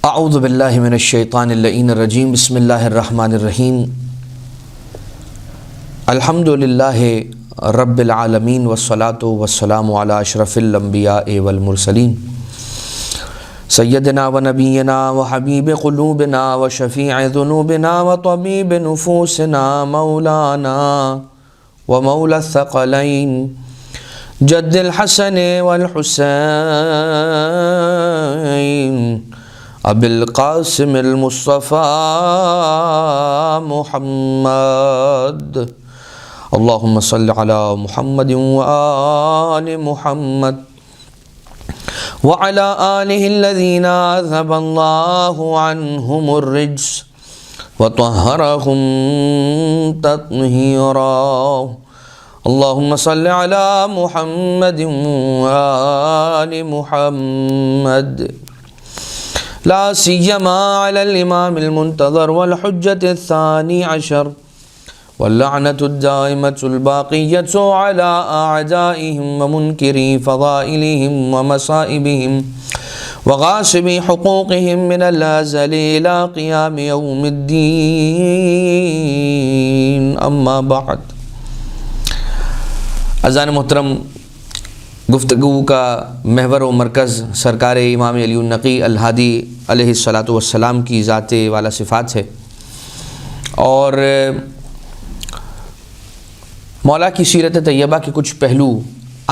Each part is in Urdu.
اعوذ باللہ من الشیطان اللعین الرجیم بسم اللہ الرحمن الرحیم الحمدللہ رب العالمین والصلاة والسلام علی اشرف الانبیاء والمرسلین سیدنا و نبینا و حبیب قلوبنا و شفیع ذنوبنا و طبیب نفوسنا مولانا و مولا الثقلین جد الحسن والحسین ابی القاسم المصطفى محمد اللہم صل علی محمد وآل محمد وعلى آلہ الذین اذهب اللہ عنہم الرجس وطہرہم تطہیرا اللہم صل علی محمد وآل محمد لا سیما علی الامام المنتظر والحجة الثانی عشر واللعنة الدائمة الباقية على أعدائهم ومنكري فضائلهم ومصائبهم وغاصبي حقوقهم من الأزل إلى قيام يوم الدين اما بعد. اذان محترم، گفتگو کا محور و مرکز سرکار امام علی النقی الہادی علیہ الصلاۃ والسلام کی ذات والا صفات ہے، اور مولا کی سیرت طیبہ کے کچھ پہلو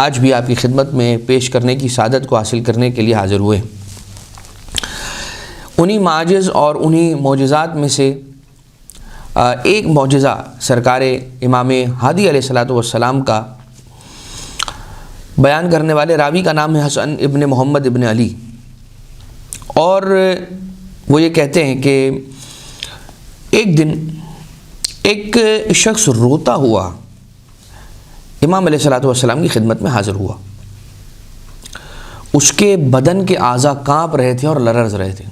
آج بھی آپ کی خدمت میں پیش کرنے کی سعادت کو حاصل کرنے کے لیے حاضر ہوئے. انہی معاجز اور انہی معجزات میں سے ایک معجزہ سرکار امام ہادی علیہ الصلاۃ والسلام کا بیان کرنے والے راوی کا نام ہے حسن ابن محمد ابن علی، اور وہ یہ کہتے ہیں کہ ایک دن ایک شخص روتا ہوا امام علیہ الصلاۃ والسلام کی خدمت میں حاضر ہوا. اس کے بدن کے اعضاء کانپ رہے تھے اور لرز رہے تھے،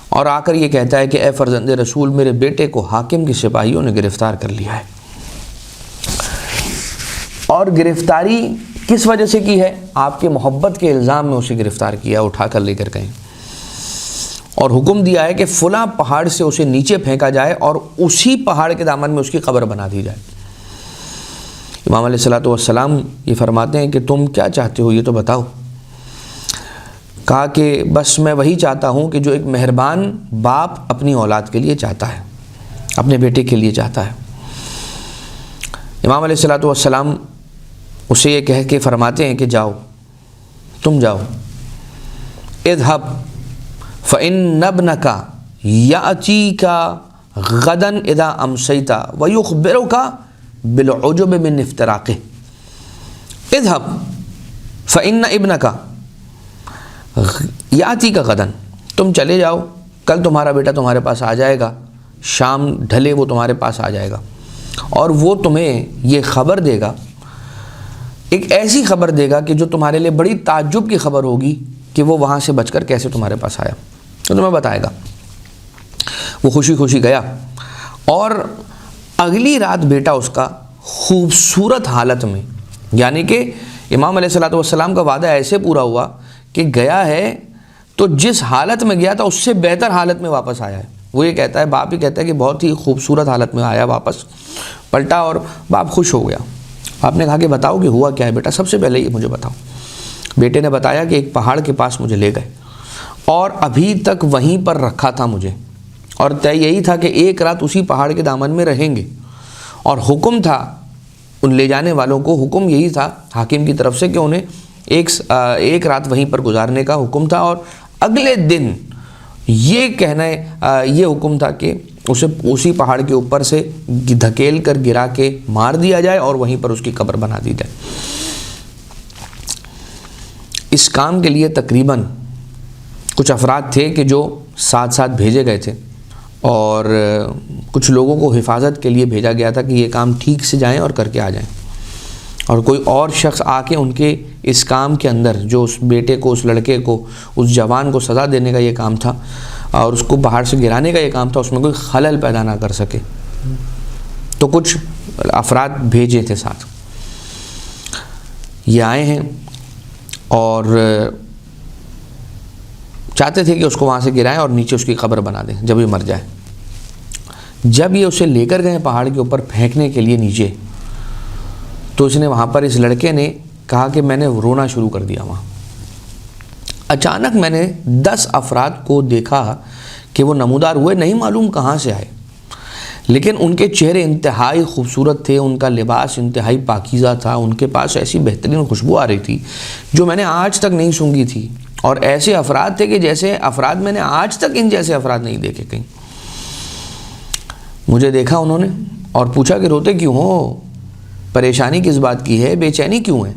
اور آ کر یہ کہتا ہے کہ اے فرزند رسول، میرے بیٹے کو حاکم کے سپاہیوں نے گرفتار کر لیا ہے. اور گرفتاری کس وجہ سے کی ہے؟ آپ کے محبت کے الزام میں اسے گرفتار کیا، اٹھا کر لے کر گئے اور حکم دیا ہے کہ فلاں پہاڑ سے اسے نیچے پھینکا جائے اور اسی پہاڑ کے دامن میں اس کی قبر بنا دی جائے. امام علیہ الصلاۃ والسلام یہ فرماتے ہیں کہ تم کیا چاہتے ہو، یہ تو بتاؤ. کہا کہ بس میں وہی چاہتا ہوں کہ جو ایک مہربان باپ اپنی اولاد کے لیے چاہتا ہے، اپنے بیٹے کے لیے چاہتا ہے. امام علیہ الصلاۃ والسلام اسے یہ کہہ کے فرماتے ہیں کہ جاؤ، تم جاؤ. اذهب فإن ابنك يأتيك غدا إذا أمسيت ويخبرك بالعجب من افتراقه. اذهب فإن ابنك يأتيك غدا، تم چلے جاؤ، کل تمہارا بیٹا تمہارے پاس آ جائے گا، شام ڈھلے وہ تمہارے پاس آ جائے گا، اور وہ تمہیں یہ خبر دے گا، ایک ایسی خبر دے گا کہ جو تمہارے لیے بڑی تعجب کی خبر ہوگی کہ وہ وہاں سے بچ کر کیسے تمہارے پاس آیا، تو تمہیں بتائے گا. وہ خوشی خوشی گیا، اور اگلی رات بیٹا اس کا خوبصورت حالت میں، یعنی کہ امام علیہ الصلاۃ والسلام کا وعدہ ایسے پورا ہوا کہ گیا ہے تو جس حالت میں گیا تھا اس سے بہتر حالت میں واپس آیا ہے. وہ یہ کہتا ہے، باپ ہی کہتا ہے کہ بہت ہی خوبصورت حالت میں آیا، واپس پلٹا اور باپ خوش ہو گیا. آپ نے کہا کہ بتاؤ کہ ہوا کیا ہے بیٹا، سب سے پہلے یہ مجھے بتاؤ. بیٹے نے بتایا کہ ایک پہاڑ کے پاس مجھے لے گئے اور ابھی تک وہیں پر رکھا تھا مجھے، اور طے یہی تھا کہ ایک رات اسی پہاڑ کے دامن میں رہیں گے، اور حکم تھا ان لے جانے والوں کو، حکم یہی تھا حاکم کی طرف سے کہ انہیں ایک رات وہیں پر گزارنے کا حکم تھا، اور اگلے دن یہ کہنا ہے یہ حکم تھا کہ اسے اسی پہاڑ کے اوپر سے دھکیل کر گرا کے مار دیا جائے اور وہیں پر اس کی قبر بنا دی جائے. اس کام کے لیے تقریباً کچھ افراد تھے کہ جو ساتھ ساتھ بھیجے گئے تھے، اور کچھ لوگوں کو حفاظت کے لیے بھیجا گیا تھا کہ یہ کام ٹھیک سے جائیں اور کر کے آ جائیں، اور کوئی اور شخص آ کے ان کے اس کام کے اندر، جو اس بیٹے کو، اس لڑکے کو، اس جوان کو سزا دینے کا یہ کام تھا اور اس کو پہاڑ سے گرانے کا یہ کام تھا، اس میں کوئی خلل پیدا نہ کر سکے. تو کچھ افراد بھیجے تھے ساتھ. یہ آئے ہیں اور چاہتے تھے کہ اس کو وہاں سے گرائیں اور نیچے اس کی قبر بنا دیں جب یہ مر جائے۔ جب یہ اسے لے کر گئے پہاڑ کے اوپر پھینکنے کے لیے نیچے، تو اس نے وہاں پر، اس لڑکے نے کہا کہ میں نے رونا شروع کر دیا وہاں۔ اچانک میں نے 10 افراد کو دیکھا کہ وہ نمودار ہوئے، نہیں معلوم کہاں سے آئے، لیکن ان کے چہرے انتہائی خوبصورت تھے، ان کا لباس انتہائی پاکیزہ تھا، ان کے پاس ایسی بہترین خوشبو آ رہی تھی جو میں نے آج تک نہیں سونگھی تھی، اور ایسے افراد تھے کہ جیسے افراد میں نے آج تک ان جیسے افراد نہیں دیکھے کہیں۔ مجھے دیکھا انہوں نے اور پوچھا کہ روتے کیوں ہو، پریشانی کس بات کی ہے، بے چینی کیوں ہے؟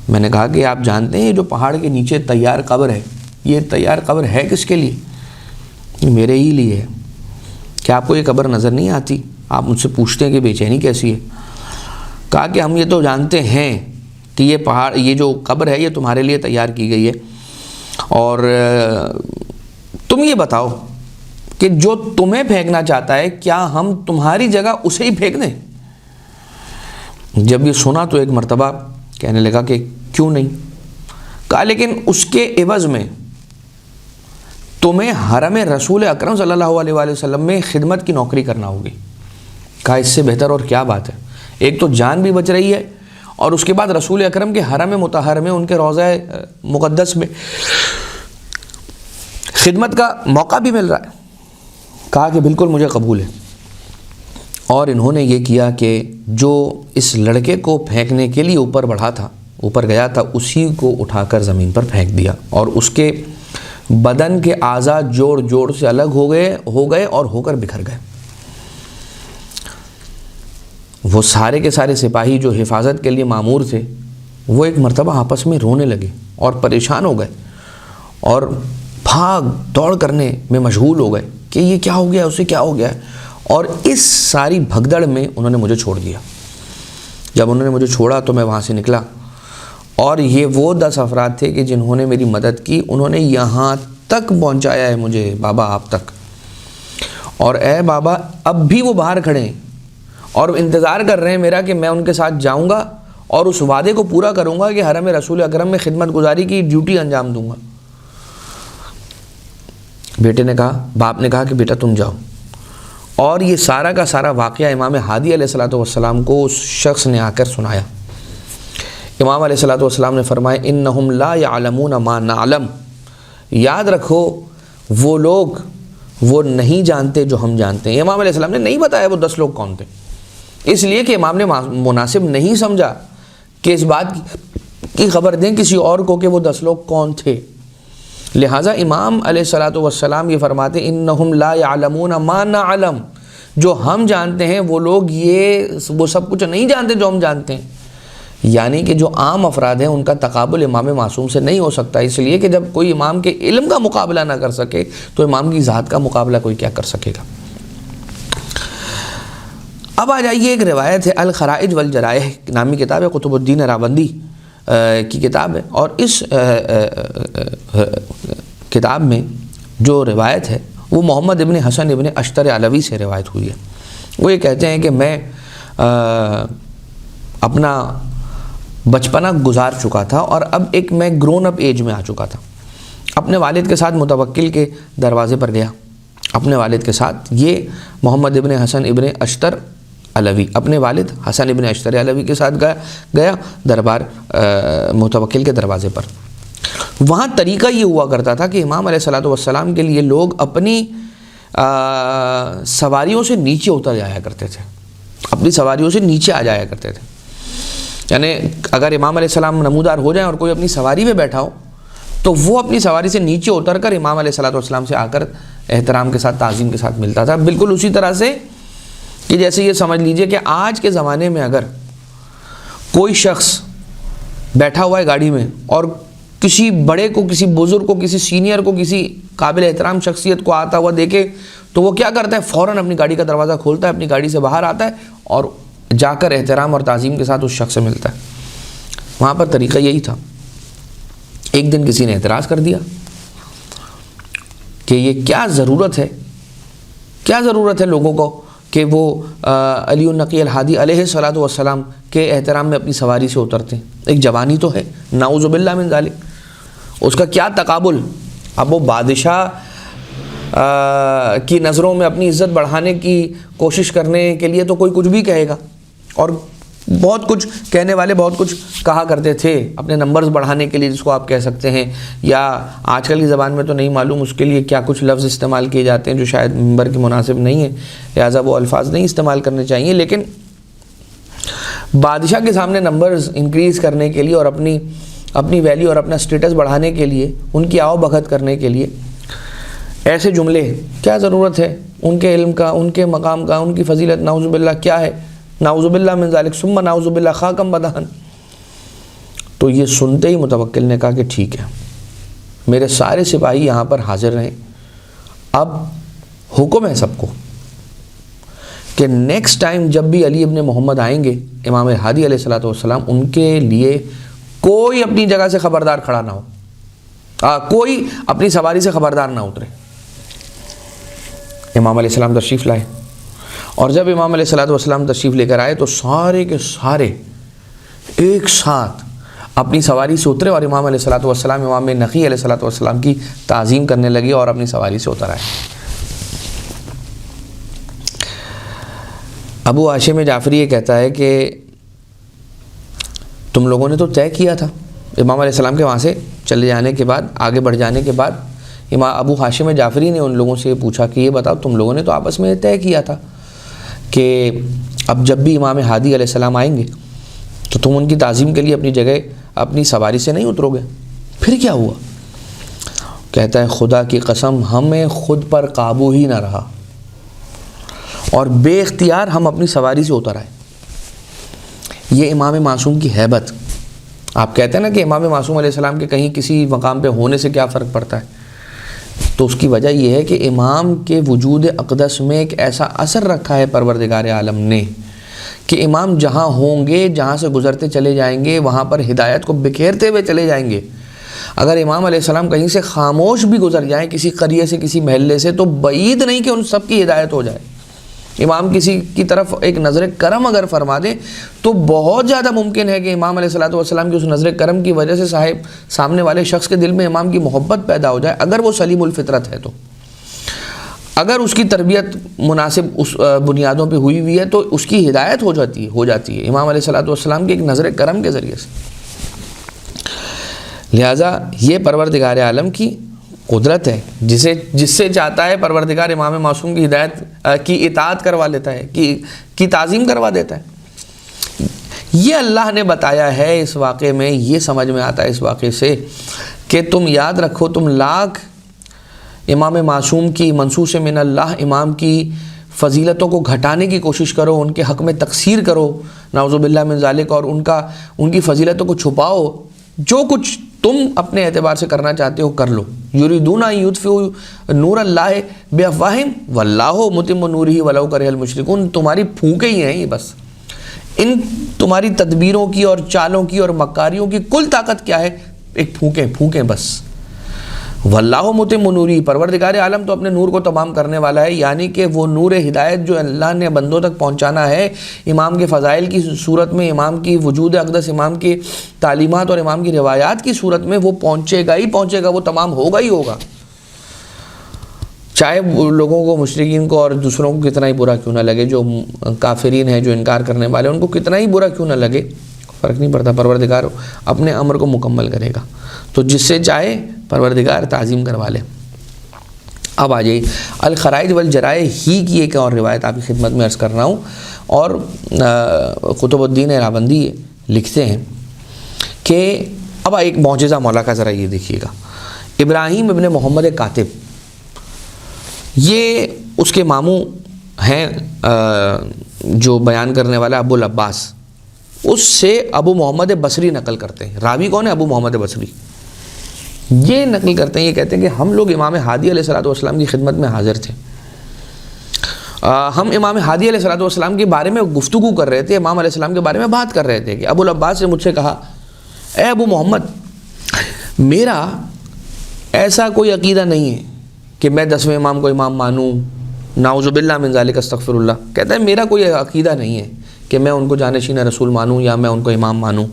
میں نے کہا کہ آپ جانتے ہیں یہ جو پہاڑ کے نیچے تیار قبر ہے، یہ تیار قبر ہے کس کے لیے؟ میرے ہی لیے ہے۔ کیا آپ کو یہ قبر نظر نہیں آتی؟ آپ مجھ سے پوچھتے ہیں کہ بے چینی کیسی ہے؟ کہا کہ ہم یہ تو جانتے ہیں کہ یہ پہاڑ، یہ جو قبر ہے یہ تمہارے لیے تیار کی گئی ہے، اور تم یہ بتاؤ کہ جو تمہیں پھینکنا چاہتا ہے کیا ہم تمہاری جگہ اسے ہی پھینک دیں؟ جب یہ سنا تو ایک مرتبہ کہنے لگا کہ کیوں نہیں؟ کہا لیکن اس کے عوض میں تمہیں حرم رسول اکرم صلی اللہ علیہ وآلہ وسلم میں خدمت کی نوکری کرنا ہوگی۔ کہا اس سے بہتر اور کیا بات ہے، ایک تو جان بھی بچ رہی ہے اور اس کے بعد رسول اکرم کے حرم مطہر میں، ان کے روضہ مقدس میں خدمت کا موقع بھی مل رہا ہے۔ کہا کہ بالکل مجھے قبول ہے۔ اور انہوں نے یہ کیا کہ جو اس لڑکے کو پھینکنے کے لیے اوپر بڑھا تھا، اوپر گیا تھا، اسی کو اٹھا کر زمین پر پھینک دیا، اور اس کے بدن کے اعضاء جوڑ جوڑ سے الگ ہو گئے اور ہو کر بکھر گئے۔ وہ سارے کے سارے سپاہی جو حفاظت کے لیے مامور تھے، وہ ایک مرتبہ آپس میں رونے لگے اور پریشان ہو گئے اور بھاگ دوڑ کرنے میں مشغول ہو گئے کہ یہ کیا ہو گیا، اسے کیا ہو گیا، اور اس ساری بھگدڑ میں انہوں نے مجھے چھوڑ دیا۔ جب انہوں نے مجھے چھوڑا تو میں وہاں سے نکلا، اور یہ وہ 10 افراد تھے کہ جنہوں نے میری مدد کی، انہوں نے یہاں تک پہنچایا ہے مجھے بابا آپ تک، اور اے بابا اب بھی وہ باہر کھڑے ہیں اور انتظار کر رہے ہیں میرا کہ میں ان کے ساتھ جاؤں گا اور اس وعدے کو پورا کروں گا کہ حرم رسول اکرم میں خدمت گزاری کی ڈیوٹی انجام دوں گا۔ بیٹے نے کہا، باپ نے کہا کہ بیٹا تم جاؤ، اور یہ سارا کا سارا واقعہ امام ہادی علیہ السلام کو اس شخص نے آ کر سنایا۔ امام علیہ السلام نے فرمایا انہم لا یعلمون ما نعلم، یاد رکھو وہ لوگ وہ نہیں جانتے جو ہم جانتے ہیں۔ امام علیہ السلام نے نہیں بتایا وہ 10 لوگ کون تھے، اس لیے کہ امام نے مناسب نہیں سمجھا کہ اس بات کی خبر دیں کسی اور کو کہ وہ 10 لوگ کون تھے، لہٰذا امام علیہ السلام یہ فرماتے انہم لا یعلمون ما نعلم، جو ہم جانتے ہیں وہ لوگ وہ سب کچھ نہیں جانتے جو ہم جانتے ہیں، یعنی کہ جو عام افراد ہیں ان کا تقابل امام معصوم سے نہیں ہو سکتا، اس لیے کہ جب کوئی امام کے علم کا مقابلہ نہ کر سکے تو امام کی ذات کا مقابلہ کوئی کیا کر سکے گا۔ اب آ جائیے، ایک روایت ہے الخرائج والجرائح نامی کتاب ہے، قطب الدین راوندی کی کتاب ہے، اور اس کتاب میں جو روایت ہے وہ محمد ابن حسن ابن اشتر علوی سے روایت ہوئی ہے۔ وہ یہ کہتے ہیں کہ میں اپنا بچپنا گزار چکا تھا اور اب ایک میں گرون اپ ایج میں آ چکا تھا، اپنے والد کے ساتھ متوکل کے دروازے پر گیا، اپنے والد کے ساتھ، یہ محمد ابن حسن ابن اشتر علوی اپنے والد حسن ابن اشتر علوی کے ساتھ گیا دربار متوکل کے دروازے پر۔ وہاں طریقہ یہ ہوا کرتا تھا کہ امام علیہ السلام کے لیے لوگ اپنی سواریوں سے نیچے اتر جایا کرتے تھے، اپنی سواریوں سے نیچے آ جایا کرتے تھے، یعنی اگر امام علیہ السلام نمودار ہو جائیں اور کوئی اپنی سواری پہ بیٹھا ہو تو وہ اپنی سواری سے نیچے اتر کر امام علیہ السلام سے آ کر احترام کے ساتھ، تعظیم کے ساتھ ملتا تھا، بالکل اسی طرح سے کہ جیسے یہ سمجھ لیجئے کہ آج کے زمانے میں اگر کوئی شخص بیٹھا ہوا ہے گاڑی میں اور کسی بڑے کو، کسی بزرگ کو، کسی سینئر کو، کسی قابل احترام شخصیت کو آتا ہوا دیکھے تو وہ کیا کرتا ہے، فوراً اپنی گاڑی کا دروازہ کھولتا ہے، اپنی گاڑی سے باہر آتا ہے اور جا کر احترام اور تعظیم کے ساتھ اس شخص سے ملتا ہے۔ وہاں پر طریقہ یہی تھا۔ ایک دن کسی نے اعتراض کر دیا کہ یہ کیا ضرورت ہے لوگوں کو کہ وہ علی النقی الہادی علیہ السلام کے احترام میں اپنی سواری سے اترتے ہیں، ایک جوانی تو ہے، نعوذ باللہ من ذالک، اس کا کیا تقابل اب وہ بادشاہ کی نظروں میں اپنی عزت بڑھانے کی کوشش کرنے کے لیے تو کوئی کچھ بھی کہے گا، اور بہت کچھ کہنے والے بہت کچھ کہا کرتے تھے اپنے نمبرز بڑھانے کے لیے، جس کو آپ کہہ سکتے ہیں، یا آج کل کی زبان میں تو نہیں معلوم اس کے لیے کیا کچھ لفظ استعمال کیے جاتے ہیں جو شاید منبر کے مناسب نہیں ہیں، لہٰذا وہ الفاظ نہیں استعمال کرنے چاہیے، لیکن بادشاہ کے سامنے نمبرز انکریز کرنے کے لیے اور اپنی ویلیو اور اپنا سٹیٹس بڑھانے کے لیے، ان کی آؤ بھگت کرنے کے لیے ایسے جملے کیا ضرورت ہے؟ ان کے علم کا، ان کے مقام کا، ان کی فضیلت نعوذ باللہ کیا ہے؟ نعوذ باللہ من ذالک ثم نعوذ باللہ خاکم بدہن۔ تو یہ سنتے ہی متوکل نے کہا کہ ٹھیک ہے، میرے سارے سپاہی یہاں پر حاضر رہیں، اب حکم ہے سب کو کہ نیکسٹ ٹائم جب بھی علی ابن محمد آئیں گے، امام ہادی علیہ السلام، ان کے لیے کوئی اپنی جگہ سے خبردار کھڑا نہ ہو، کوئی اپنی سواری سے خبردار نہ اترے۔ امام علیہ السلام تشریف لائے، اور جب امام علیہ السلام تشریف لے کر آئے تو سارے کے سارے ایک ساتھ اپنی سواری سے اترے، اور امام علیہ السلام امام نقی علیہ السلام کی تعظیم کرنے لگے اور اپنی سواری سے اتر آئے۔ ابو ہاشم جعفری یہ کہتا ہے کہ تم لوگوں نے تو طے کیا تھا، امام علیہ السلام کے وہاں سے چلے جانے کے بعد، آگے بڑھ جانے کے بعد ابو ہاشم جعفری نے ان لوگوں سے یہ پوچھا کہ یہ بتاؤ تم لوگوں نے تو آپس میں طے کیا تھا کہ اب جب بھی امام ہادی علیہ السلام آئیں گے تو تم ان کی تعظیم کے لیے اپنی جگہ اپنی سواری سے نہیں اترو گے، پھر کیا ہوا؟ کہتا ہے خدا کی قسم ہمیں خود پر قابو ہی نہ رہا اور بے اختیار ہم اپنی سواری سے اتر آئے۔ یہ امام معصوم کی ہیبت، آپ کہتے ہیں نا کہ امام معصوم علیہ السلام کے کہیں کسی مقام پہ ہونے سے کیا فرق پڑتا ہے، تو اس کی وجہ یہ ہے کہ امام کے وجود اقدس میں ایک ایسا اثر رکھا ہے پروردگار عالم نے کہ امام جہاں ہوں گے، جہاں سے گزرتے چلے جائیں گے، وہاں پر ہدایت کو بکھیرتے ہوئے چلے جائیں گے۔ اگر امام علیہ السلام کہیں سے خاموش بھی گزر جائیں، کسی قریے سے، کسی محلے سے، تو بعید نہیں کہ ان سب کی ہدایت ہو جائے۔ امام کسی کی طرف ایک نظر کرم اگر فرما دیں تو بہت زیادہ ممکن ہے کہ امام علیہ السلام کی اس نظر کرم کی وجہ سے سامنے والے شخص کے دل میں امام کی محبت پیدا ہو جائے، اگر وہ سلیم الفطرت ہے تو، اگر اس کی تربیت مناسب اس بنیادوں پہ ہوئی ہے تو اس کی ہدایت ہو جاتی ہے امام علیہ السلام کی ایک نظر کرم کے ذریعے سے۔ لہٰذا یہ پروردگار عالم کی قدرت ہے، جس سے چاہتا ہے پروردگار امام معصوم کی ہدایت کی اطاعت کروا لیتا ہے، کی تعظیم کروا دیتا ہے۔ یہ اللہ نے بتایا ہے اس واقعے میں، یہ سمجھ میں آتا ہے اس واقعے سے کہ تم یاد رکھو، تم لاکھ امام معصوم کی منصوص من اللہ امام کی فضیلتوں کو گھٹانے کی کوشش کرو، ان کے حق میں تقصیر کرو نعوذ باللہ من ذالک، اور ان کی فضیلتوں کو چھپاؤ، جو کچھ تم اپنے اعتبار سے کرنا چاہتے ہو کر لو۔ یریدون ان یطفئوا نور اللہ بافواہہم واللہ متم نورہ ولو کرہ المشرکون، تمہاری پھونکیں ہی ہیں یہ، بس ان تمہاری تدبیروں کی اور چالوں کی اور مکاریوں کی کل طاقت کیا ہے؟ ایک پھونکیں بس۔ واللہ متم نورہ، پروردگار عالم تو اپنے نور کو تمام کرنے والا ہے، یعنی کہ وہ نور ہدایت جو اللہ نے بندوں تک پہنچانا ہے امام کے فضائل کی صورت میں، امام کی وجود اقدس، امام کی تعلیمات اور امام کی روایات کی صورت میں، وہ پہنچے گا، وہ تمام ہوگا ہی ہوگا، چاہے لوگوں کو، مشرکین کو اور دوسروں کو کتنا ہی برا کیوں نہ لگے، جو کافرین ہیں، جو انکار کرنے والے، ان کو کتنا ہی برا کیوں نہ لگے، فرق نہیں پڑتا، پروردگار اپنے امر کو مکمل کرے گا۔ تو جس سے چاہے پروردگار تعظیم کروا لے۔ اب آ جائیے الخرائج والجرائع ہی کی ایک اور روایت آپ کی خدمت میں عرض کر رہا ہوں، اور قطب الدین راوندی لکھتے ہیں کہ اب ایک معجزہ مولا کا ذرا یہ دیکھیے گا۔ ابراہیم ابن محمد کاتب، یہ اس کے ماموں ہیں جو بیان کرنے والا ابو العباس، اس سے ابو محمد بصری نقل کرتے ہیں۔ راوی کون ہے؟ ابو محمد بصری۔ یہ نقل کرتے ہیں، یہ کہتے ہیں کہ ہم لوگ امام ہادی علیہ السلام کی خدمت میں حاضر تھے، ہم امام ہادی علیہ السلام کے بارے میں گفتگو کر رہے تھے، امام علیہ السلام کے بارے میں بات کر رہے تھے کہ ابو العباس نے مجھ سے کہا، اے ابو محمد، میرا ایسا کوئی عقیدہ نہیں ہے کہ میں 10ویں امام کو امام مانوں، نعوذ باللہ من ذالک، استغفر اللہ۔ کہتا ہے میرا کوئی عقیدہ نہیں ہے کہ میں ان کو جانشین رسول مانوں یا میں ان کو امام مانوں،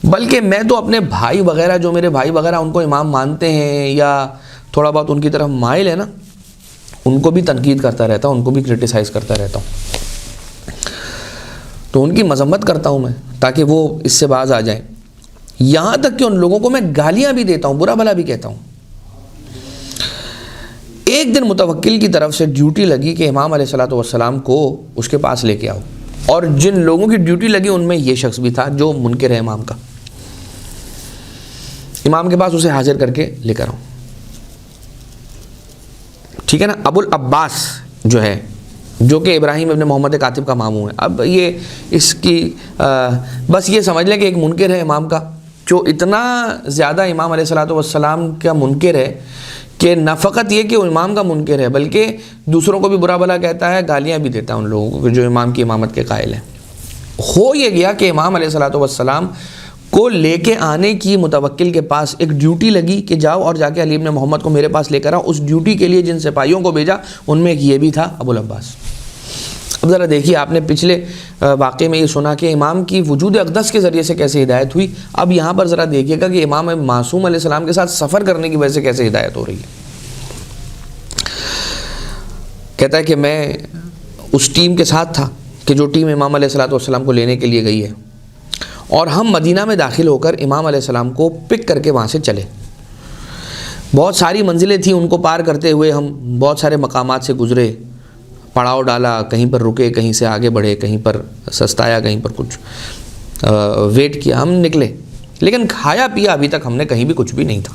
بلکہ میں تو اپنے بھائی وغیرہ، جو میرے بھائی وغیرہ ان کو امام مانتے ہیں یا تھوڑا بہت ان کی طرف مائل ہے نا، ان کو بھی تنقید کرتا رہتا ہوں، ان کو بھی کرٹیسائز کرتا رہتا ہوں، تو ان کی مذمت کرتا ہوں میں تاکہ وہ اس سے باز آ جائیں. یہاں تک کہ ان لوگوں کو میں گالیاں بھی دیتا ہوں، برا بھلا بھی کہتا ہوں. ایک دن متوکل کی طرف سے ڈیوٹی لگی کہ امام علیہ الصلوۃ والسلام کو اس کے پاس لے کے آؤ، اور جن لوگوں کی ڈیوٹی لگی ان میں یہ شخص بھی تھا جو منکر ہے امام کا. امام کے پاس اسے حاضر کر کے لے کر آؤں. ٹھیک ہے نا. ابو العباس جو ہے، جو کہ ابراہیم ابن محمد کاتب کا ماموں ہے. اب یہ اس کی بس یہ سمجھ لیں کہ ایک منکر ہے امام کا، جو اتنا زیادہ امام علیہ الصلوۃ والسلام کا منکر ہے کہ نہ فقط یہ کہ وہ امام کا منکر ہے بلکہ دوسروں کو بھی برا بھلا کہتا ہے، گالیاں بھی دیتا ہے ان لوگوں کو جو امام کی امامت کے قائل ہیں. ہو یہ گیا کہ امام علیہ الصلوۃ والسلام کو لے کے آنے کی متوکل کے پاس ایک ڈیوٹی لگی کہ جاؤ اور جا کے علی ابن محمد کو میرے پاس لے کر آؤ. اس ڈیوٹی کے لیے جن سپاہیوں کو بھیجا ان میں ایک یہ بھی تھا، ابو العباس. اب ذرا دیکھیے، آپ نے پچھلے واقعے میں یہ سنا کہ امام کی وجود اقدس کے ذریعے سے کیسے ہدایت ہوئی. اب یہاں پر ذرا دیکھیے گا کہ امام معصوم علیہ السلام کے ساتھ سفر کرنے کی وجہ سے کیسے ہدایت ہو رہی ہے. کہتا ہے کہ میں اس ٹیم کے ساتھ تھا کہ جو ٹیم امام علیہ الصلوۃ والسلام کو لینے کے لیے گئی ہے، اور ہم مدینہ میں داخل ہو کر امام علیہ السلام کو پک کر کے وہاں سے چلے. بہت ساری منزلیں تھیں، ان کو پار کرتے ہوئے ہم بہت سارے مقامات سے گزرے، پڑاؤ ڈالا، کہیں پر رکے، کہیں سے آگے بڑھے، کہیں پر سستایا، کہیں پر کچھ ویٹ کیا. ہم نکلے، لیکن کھایا پیا ابھی تک ہم نے کہیں بھی کچھ بھی نہیں تھا.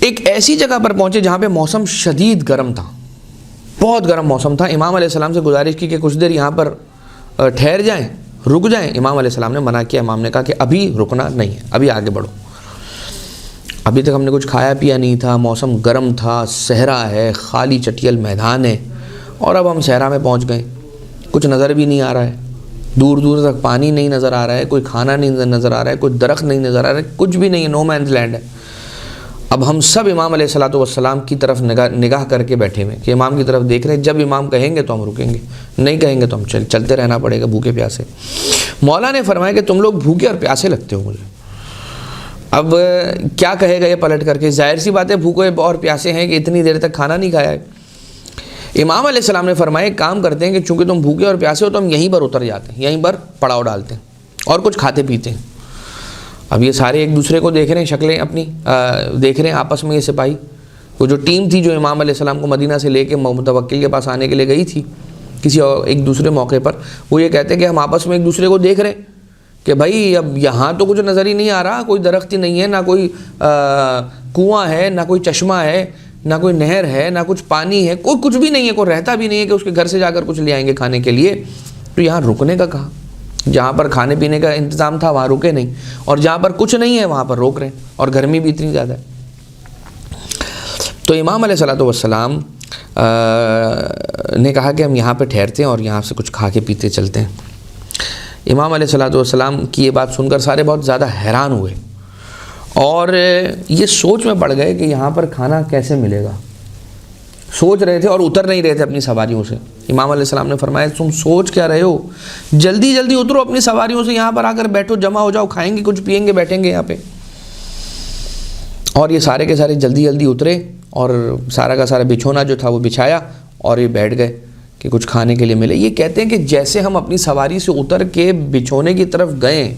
ایک ایسی جگہ پر پہنچے جہاں پہ موسم شدید گرم تھا، بہت گرم موسم تھا. امام علیہ السلام سے گزارش کی کہ کچھ دیر یہاں پر ٹھہر جائیں، رک جائیں. امام علیہ السلام نے منع کیا. امام نے کہا کہ ابھی رکنا نہیں ہے، ابھی آگے بڑھو. ابھی تک ہم نے کچھ کھایا پیا نہیں تھا، موسم گرم تھا، صحرا ہے، خالی چٹیل میدان ہے، اور اب ہم صحرا میں پہنچ گئے. کچھ نظر بھی نہیں آ رہا ہے، دور دور تک پانی نہیں نظر آ رہا ہے، کوئی کھانا نہیں نظر آ رہا ہے، کوئی درخت نہیں نظر آ رہا ہے، کچھ بھی نہیں ہے، نو مینز لینڈ ہے. اب ہم سب امام علیہ الصلوۃ والسلام کی طرف نگاہ کر کے بیٹھے ہوئے کہ امام کی طرف دیکھ رہے ہیں. جب امام کہیں گے تو ہم رکیں گے، نہیں کہیں گے تو ہم چلتے رہنا پڑے گا بھوکے پیاسے. مولا نے فرمایا کہ تم لوگ بھوکے اور پیاسے لگتے ہو مجھے. اب کیا کہے گا یہ پلٹ کر کے؟ ظاہر سی بات ہے بھوکے اور پیاسے ہیں کہ اتنی دیر تک کھانا نہیں کھایا ہے. امام علیہ السلام نے فرمایا ایک کام کرتے ہیں کہ چونکہ تم بھوکے اور پیاسے ہو تو ہم یہیں پر اتر جاتے ہیں، یہیں پر پڑاؤ ڈالتے ہیں اور کچھ کھاتے پیتے ہیں. اب یہ سارے ایک دوسرے کو دیکھ رہے ہیں، شکلیں اپنی دیکھ رہے ہیں آپس میں. یہ سپاہی، وہ جو ٹیم تھی جو امام علیہ السلام کو مدینہ سے لے کے متوکل کے پاس آنے کے لیے گئی تھی کسی ایک دوسرے موقع پر، وہ یہ کہتے ہیں کہ ہم آپس میں ایک دوسرے کو دیکھ رہے ہیں کہ بھائی اب یہاں تو کچھ نظر ہی نہیں آ رہا، کوئی درخت ہی نہیں ہے، نہ کوئی کنواں ہے، نہ کوئی چشمہ ہے، نہ کوئی نہر ہے، نہ کچھ پانی ہے، کوئی کچھ بھی نہیں ہے، کوئی رہتا بھی نہیں ہے کہ اس کے گھر سے جا کر کچھ لے آئیں گے کھانے کے لیے. تو یہاں رکنے کا کہا، جہاں پر کھانے پینے کا انتظام تھا وہاں رکے نہیں، اور جہاں پر کچھ نہیں ہے وہاں پر روک رہے ہیں، اور گرمی بھی اتنی زیادہ ہے. تو امام علیہ الصلوۃ والسلام نے کہا کہ ہم یہاں پہ ٹھہرتے ہیں اور یہاں سے کچھ کھا کے پیتے چلتے ہیں. امام علیہ الصلوۃ والسلام کی یہ بات سن کر سارے بہت زیادہ حیران ہوئے اور یہ سوچ میں پڑ گئے کہ یہاں پر کھانا کیسے ملے گا. سوچ رہے تھے اور اتر نہیں رہے تھے اپنی سواریوں سے. امام علیہ السلام نے فرمایا تم سوچ کیا رہے ہو، جلدی جلدی اترو اپنی سواریوں سے، یہاں پر آ کر بیٹھو، جمع ہو جاؤ، کھائیں گے کچھ، پیئیں گے، بیٹھیں گے یہاں پہ. اور یہ سارے کے سارے جلدی جلدی اترے اور سارا کا سارا بچھونا جو تھا وہ بچھایا اور یہ بیٹھ گئے کہ کچھ کھانے کے لیے ملے. یہ کہتے ہیں کہ جیسے ہم اپنی سواری سے اتر کے بچھونے کی طرف گئے،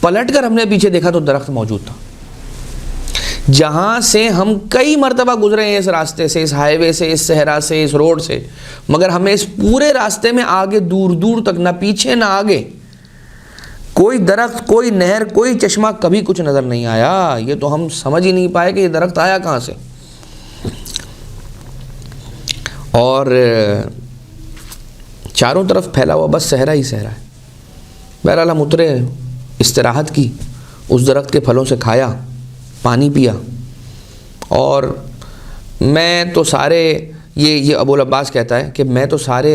پلٹ کر ہم نے پیچھے دیکھا تو درخت موجود تھا جہاں سے ہم کئی مرتبہ گزرے ہیں، اس راستے سے، اس ہائی وے سے، اس صحرا سے، اس روڈ سے، مگر ہمیں اس پورے راستے میں آگے دور دور تک، نہ پیچھے نہ آگے، کوئی درخت، کوئی نہر، کوئی چشمہ، کبھی کچھ نظر نہیں آیا. یہ تو ہم سمجھ ہی نہیں پائے کہ یہ درخت آیا کہاں سے. اور چاروں طرف پھیلا ہوا بس صحرا ہی صحرا ہے. بہرحال ہم اترے، استراحت کی، اس درخت کے پھلوں سے کھایا، پانی پیا، اور میں تو سارے یہ ابو العباس کہتا ہے کہ میں تو سارا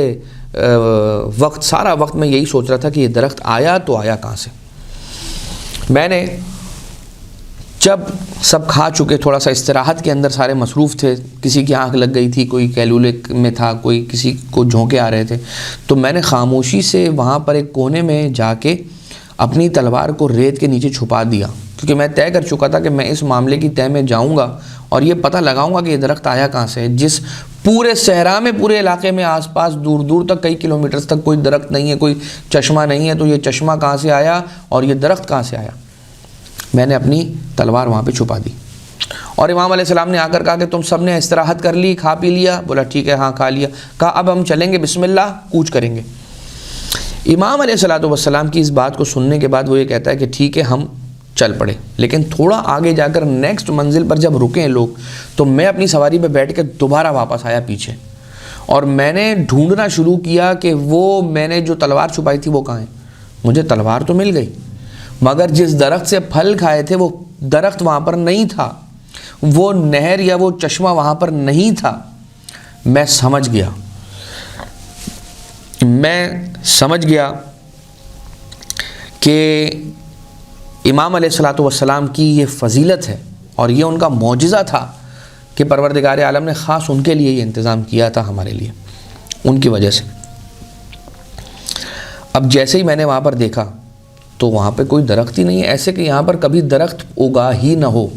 وقت میں یہی سوچ رہا تھا کہ یہ درخت آیا تو آیا کہاں سے. میں نے جب سب کھا چکے، تھوڑا سا استراحت کے اندر سارے مصروف تھے، کسی کی آنکھ لگ گئی تھی، کوئی کیلولے میں تھا، کوئی کسی کو جھونکے آ رہے تھے، تو میں نے خاموشی سے وہاں پر ایک کونے میں جا کے اپنی تلوار کو ریت کے نیچے چھپا دیا، کیونکہ میں طے کر چکا تھا کہ میں اس معاملے کی تہ میں جاؤں گا اور یہ پتہ لگاؤں گا کہ یہ درخت آیا کہاں سے ہے، جس پورے صحرا میں، پورے علاقے میں آس پاس دور دور تک کئی کلومیٹرز تک کوئی درخت نہیں ہے، کوئی چشمہ نہیں ہے، تو یہ چشمہ کہاں سے آیا اور یہ درخت کہاں سے آیا؟ میں نے اپنی تلوار وہاں پہ چھپا دی، اور امام علیہ السلام نے آ کر کہا کہ تم سب نے استراحت کر لی، کھا پی لیا؟ بولا ٹھیک ہے، ہاں کھا لیا۔ کہا اب ہم چلیں گے، بسم اللہ، کوچ کریں گے۔ امام علیہ السلام کی اس بات کو سننے کے بعد وہ یہ کہتا ہے کہ ٹھیک ہے ہم چل پڑے، لیکن تھوڑا آگے جا کر نیکسٹ منزل پر جب رکے لوگ تو میں اپنی سواری پہ بیٹھ کے دوبارہ واپس آیا پیچھے، اور میں نے ڈھونڈنا شروع کیا کہ وہ میں نے جو تلوار چھپائی تھی وہ کہاں ہے۔ مجھے تلوار تو مل گئی، مگر جس درخت سے پھل کھائے تھے وہ درخت وہاں پر نہیں تھا، وہ نہر یا وہ چشمہ وہاں پر نہیں تھا۔ میں سمجھ گیا کہ امام علیہ السلام کی یہ فضیلت ہے اور یہ ان کا معجزہ تھا کہ پروردگار عالم نے خاص ان کے لیے یہ انتظام کیا تھا، ہمارے لیے، ان کی وجہ سے۔ اب جیسے ہی میں نے وہاں پر دیکھا تو وہاں پہ کوئی درخت ہی نہیں ہے، ایسے کہ یہاں پر کبھی درخت اگا ہی نہ ہو،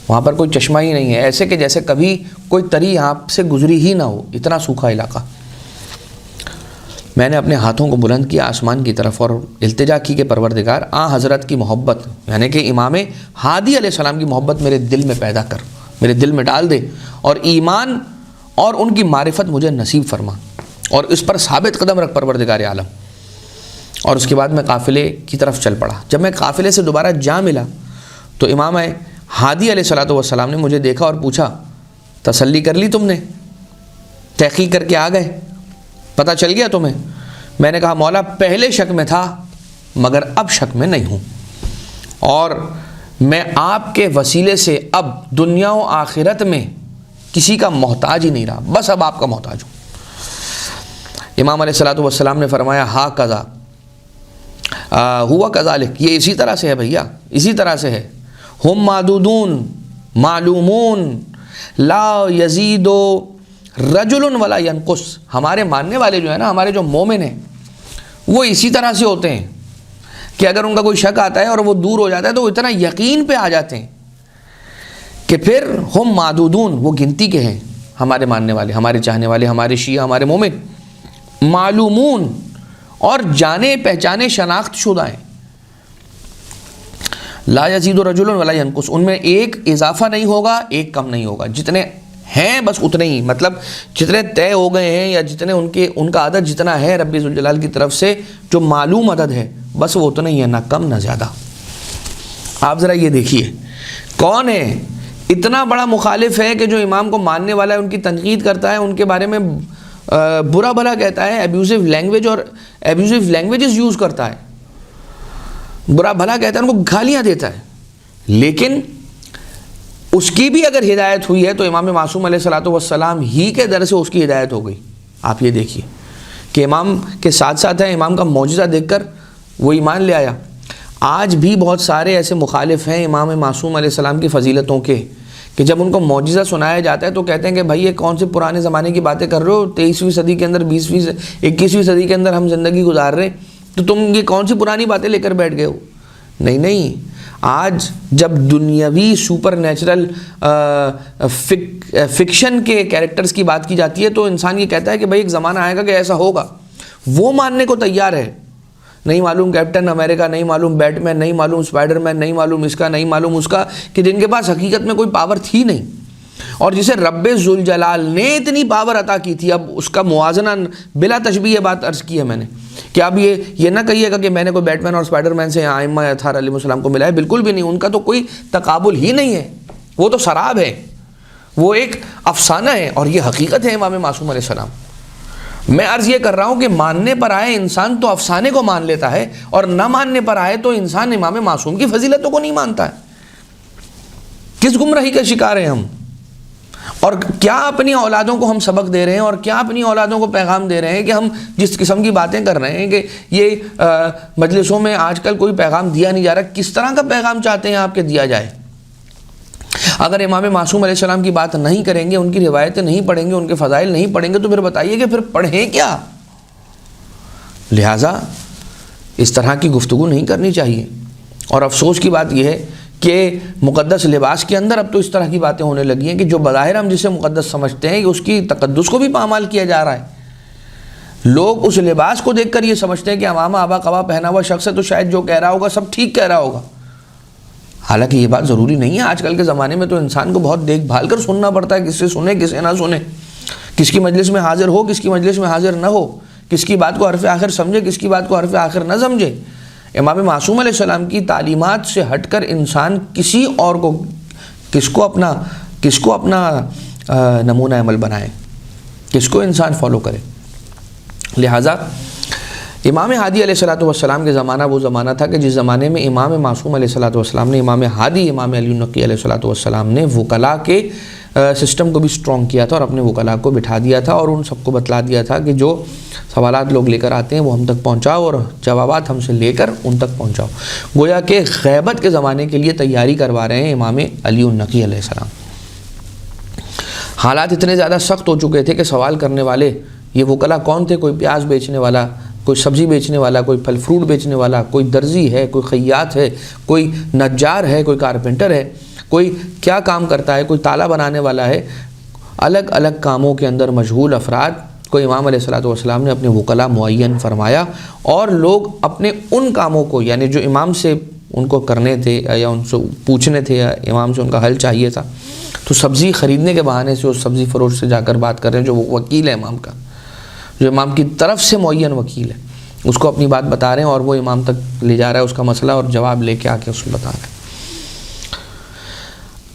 وہاں پر کوئی چشمہ ہی نہیں ہے، ایسے کہ جیسے کبھی کوئی تری یہاں سے گزری ہی نہ ہو، اتنا سوکھا علاقہ۔ میں نے اپنے ہاتھوں کو بلند کیا آسمان کی طرف اور التجا کی کہ پروردگار حضرت کی محبت، یعنی کہ امام ہادی علیہ السلام کی محبت میرے دل میں پیدا کر، میرے دل میں ڈال دے، اور ایمان اور ان کی معرفت مجھے نصیب فرما، اور اس پر ثابت قدم رکھ پروردگار عالم۔ اور اس کے بعد میں قافلے کی طرف چل پڑا۔ جب میں قافلے سے دوبارہ جا ملا تو امام ہادی علیہ السلام نے مجھے دیکھا اور پوچھا تسلی کر لی تم نے؟ تحقیق کر کے آ گئے؟ پتہ چل گیا تمہیں؟ میں نے کہا مولا پہلے شک میں تھا مگر اب شک میں نہیں ہوں، اور میں آپ کے وسیلے سے اب دنیا و آخرت میں کسی کا محتاج ہی نہیں رہا، بس اب آپ کا محتاج ہوں۔ امام علیہ السلام نے فرمایا ہا قضا ہوا کذالک، یہ اسی طرح سے ہے بھیا، اسی طرح سے ہے۔ ہم معدودون معلومون لا یزید رجل ولا ینقص، ہمارے ماننے والے جو ہیں نا، ہمارے جو مومن ہیں وہ اسی طرح سے ہوتے ہیں کہ اگر ان کا کوئی شک آتا ہے اور وہ دور ہو جاتا ہے تو وہ اتنا یقین پہ آ جاتے ہیں کہ پھر ہم معدودون، وہ گنتی کے ہیں ہمارے ماننے والے، ہمارے چاہنے والے، ہمارے شیعہ، ہمارے مومن، معلومون اور جانے پہچانے شناخت شدہ ہیں، لا یزید رجل ولا ینقص، ان میں ایک اضافہ نہیں ہوگا ایک کم نہیں ہوگا، جتنے ہیں بس اتنے ہی، مطلب جتنے طے ہو گئے ہیں یا جتنے ان کا عدد جتنا ہے رب ذوالجلال کی طرف سے جو معلوم عدد ہے بس وہ اتنا ہی ہے، نہ کم نہ زیادہ۔ آپ ذرا یہ دیکھیے کون ہے اتنا بڑا مخالف ہے کہ جو امام کو ماننے والا ہے ان کی تنقید کرتا ہے، ان کے بارے میں برا بھلا کہتا ہے، ایبیوزو لینگویج اور ایبیوزو لینگویجز یوز کرتا ہے، برا بھلا کہتا ہے، ان کو گالیاں دیتا ہے، لیکن اس کی بھی اگر ہدایت ہوئی ہے تو امام معصوم علیہ السلام ہی کے در سے اس کی ہدایت ہو گئی۔ آپ یہ دیکھیے کہ امام کے ساتھ ساتھ ہے، امام کا معجزہ دیکھ کر وہ ایمان لے آیا۔ آج بھی بہت سارے ایسے مخالف ہیں امام معصوم علیہ السلام کی فضیلتوں کے کہ جب ان کو معجزہ سنایا جاتا ہے تو کہتے ہیں کہ بھائی یہ کون سے پرانے زمانے کی باتیں کر رہے ہو، 23ویں صدی کے اندر 21ویں صدی کے اندر ہم زندگی گزار رہے ہیں، تو تم یہ کون سی پرانی باتیں لے کر بیٹھ گئے ہو؟ نہیں، آج جب دنیاوی سپر نیچرل فکشن کے کیریکٹرز کی بات کی جاتی ہے تو انسان یہ کہتا ہے کہ بھائی ایک زمانہ آئے گا کہ ایسا ہوگا، وہ ماننے کو تیار ہے۔ نہیں معلوم کیپٹن امریکہ، نہیں معلوم بیٹ مین، نہیں معلوم اسپائڈر مین، نہیں معلوم اس کا، نہیں معلوم اس کا، کہ جن کے پاس حقیقت میں کوئی پاور تھی نہیں، اور جسے رب ذوالجلال نے اتنی پاور عطا کی تھی۔ اب اس کا موازنہ بلا تشبیہ یہ بات عرض کی ہے میں نے کہ اب یہ نہ کہیے گا کہ میں نے کوئی بیٹ مین اور اسپائڈر مین سے ائمہ اطہار علیہ السلام کو ملا ہے، بالکل بھی نہیں، ان کا تو کوئی تقابل ہی نہیں ہے، وہ تو سراب ہے، وہ ایک افسانہ ہے، اور یہ حقیقت ہے امام معصوم علیہ السلام۔ میں عرض یہ کر رہا ہوں کہ ماننے پر آئے انسان تو افسانے کو مان لیتا ہے، اور نہ ماننے پر آئے تو انسان امام معصوم کی فضیلتوں کو نہیں مانتا ہے۔ کس گمراہی کا شکار ہیں ہم، اور کیا اپنی اولادوں کو ہم سبق دے رہے ہیں، اور کیا اپنی اولادوں کو پیغام دے رہے ہیں کہ ہم جس قسم کی باتیں کر رہے ہیں کہ یہ مجلسوں میں آج کل کوئی پیغام دیا نہیں جا رہا، کس طرح کا پیغام چاہتے ہیں آپ کہ دیا جائے؟ اگر امام معصوم علیہ السلام کی بات نہیں کریں گے، ان کی روایتیں نہیں پڑھیں گے، ان کے فضائل نہیں پڑھیں گے، تو پھر بتائیے کہ پھر پڑھیں کیا؟ لہٰذا اس طرح کی گفتگو نہیں کرنی چاہیے. اور افسوس کی بات یہ ہے کہ مقدس لباس کے اندر اب تو اس طرح کی باتیں ہونے لگی ہیں کہ جو بظاہر ہم جسے مقدس سمجھتے ہیں اس کی تقدس کو بھی پامال کیا جا رہا ہے. لوگ اس لباس کو دیکھ کر یہ سمجھتے ہیں کہ عمامہ آبا قبا پہنا ہوا شخص ہے تو شاید جو کہہ رہا ہوگا سب ٹھیک کہہ رہا ہوگا. حالانکہ یہ بات ضروری نہیں ہے. آج کل کے زمانے میں تو انسان کو بہت دیکھ بھال کر سننا پڑتا ہے, کس سے سنے کسے نہ سنے, کس کی مجلس میں حاضر ہو کس کی مجلس میں حاضر نہ ہو, کس کی بات کو حرف آخر سمجھے کس کی بات کو حرف آخر نہ سمجھے. امام معصوم علیہ السلام کی تعلیمات سے ہٹ کر انسان کسی اور کو کس کو اپنا نمونہ عمل بنائے, کس کو انسان فالو کرے. لہٰذا امام ہادی علیہ السلام کے زمانہ وہ زمانہ تھا کہ جس زمانے میں امام معصوم علیہ السلام نے امام ہادی امام علی النقی علیہ السلام نے وکلاء کے سسٹم کو بھی سٹرونگ کیا تھا اور اپنے وکلاء کو بٹھا دیا تھا اور ان سب کو بتلا دیا تھا کہ جو سوالات لوگ لے کر آتے ہیں وہ ہم تک پہنچاؤ اور جوابات ہم سے لے کر ان تک پہنچاؤ. گویا کہ غیبت کے زمانے کے لیے تیاری کروا رہے ہیں امام علی النقی علیہ السلام. حالات اتنے زیادہ سخت ہو چکے تھے کہ سوال کرنے والے یہ وکلاء کون تھے؟ کوئی پیاز بیچنے والا, کوئی سبزی بیچنے والا, کوئی پھل فروٹ بیچنے والا, کوئی درزی ہے, کوئی خیاط ہے, کوئی نجار ہے, کوئی کارپینٹر ہے, کوئی کیا کام کرتا ہے, کوئی تالا بنانے والا ہے. الگ الگ کاموں کے اندر مشغول افراد کو امام علیہ السلام نے اپنے وکلاء معین فرمایا اور لوگ اپنے ان کاموں کو یعنی جو امام سے ان کو کرنے تھے یا ان سے پوچھنے تھے یا امام سے ان کا حل چاہیے تھا تو سبزی خریدنے کے بہانے سے اس سبزی فروش سے جا کر بات کر رہے ہیں جو وکیل ہے امام کا, جو امام کی طرف سے معین وکیل ہے, اس کو اپنی بات بتا رہے ہیں اور وہ امام تک لے جا رہا ہے اس کا مسئلہ اور جواب لے کے آ کے اس کو بتا رہے ہیں.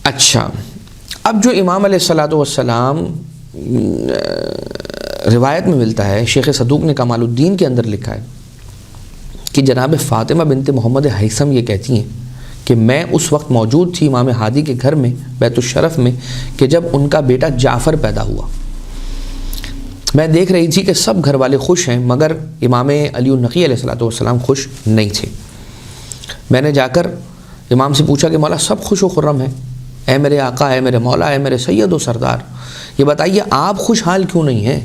اچھا, اب جو امام علیہ السلام روایت میں ملتا ہے, شیخ صدوق نے کمال الدین کے اندر لکھا ہے کہ جناب فاطمہ بنت محمد ہیثم یہ کہتی ہیں کہ میں اس وقت موجود تھی امام ہادی کے گھر میں بیت الشرف میں کہ جب ان کا بیٹا جعفر پیدا ہوا. میں دیکھ رہی تھی کہ سب گھر والے خوش ہیں مگر امام علی النقی علیہ السلام خوش نہیں تھے. میں نے جا کر امام سے پوچھا کہ مولا سب خوش و خرم ہیں, اے میرے آقا, اے میرے مولا, اے میرے سید و سردار, یہ بتائیے آپ خوشحال کیوں نہیں ہیں,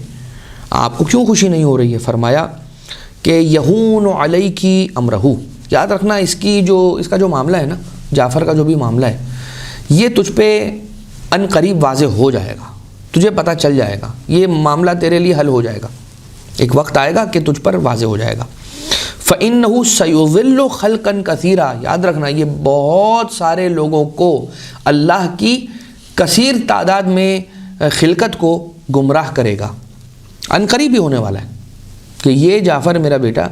آپ کو کیوں خوشی نہیں ہو رہی ہے؟ فرمایا کہ یہون علیکی امرہو, یاد رکھنا اس کا جو معاملہ ہے نا, جعفر کا جو بھی معاملہ ہے یہ تجھ پہ ان قریب واضح ہو جائے گا, تجھے پتہ چل جائے گا, یہ معاملہ تیرے لیے حل ہو جائے گا, ایک وقت آئے گا کہ تجھ پر واضح ہو جائے گا. فَإِنَّهُ سَيُضِلُّ خَلْقًا كَثِيرًا, یاد رکھنا یہ بہت سارے لوگوں کو اللہ کی کثیر تعداد میں خلقت کو گمراہ کرے گا. ان قریب ہی ہونے والا ہے کہ یہ جعفر میرا بیٹا,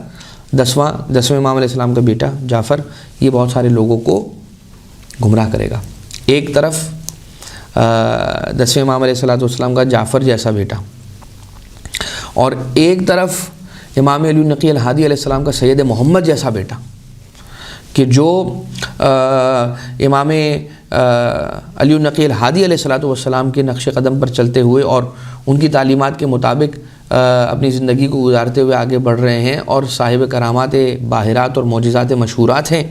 دسواں امام علیہ السلام کا بیٹا جعفر, یہ بہت سارے لوگوں کو گمراہ کرے گا. ایک طرف 10ویں امام علیہ السلام کا جعفر جیسا بیٹا اور ایک طرف امام علی النقی الہادی علیہ السلام کا سید محمد جیسا بیٹا کہ جو امام علی النقی الہادی علیہ السلام کے نقش قدم پر چلتے ہوئے اور ان کی تعلیمات کے مطابق اپنی زندگی کو گزارتے ہوئے آگے بڑھ رہے ہیں اور صاحب کرامات باہرات اور معجزات مشہورات ہیں,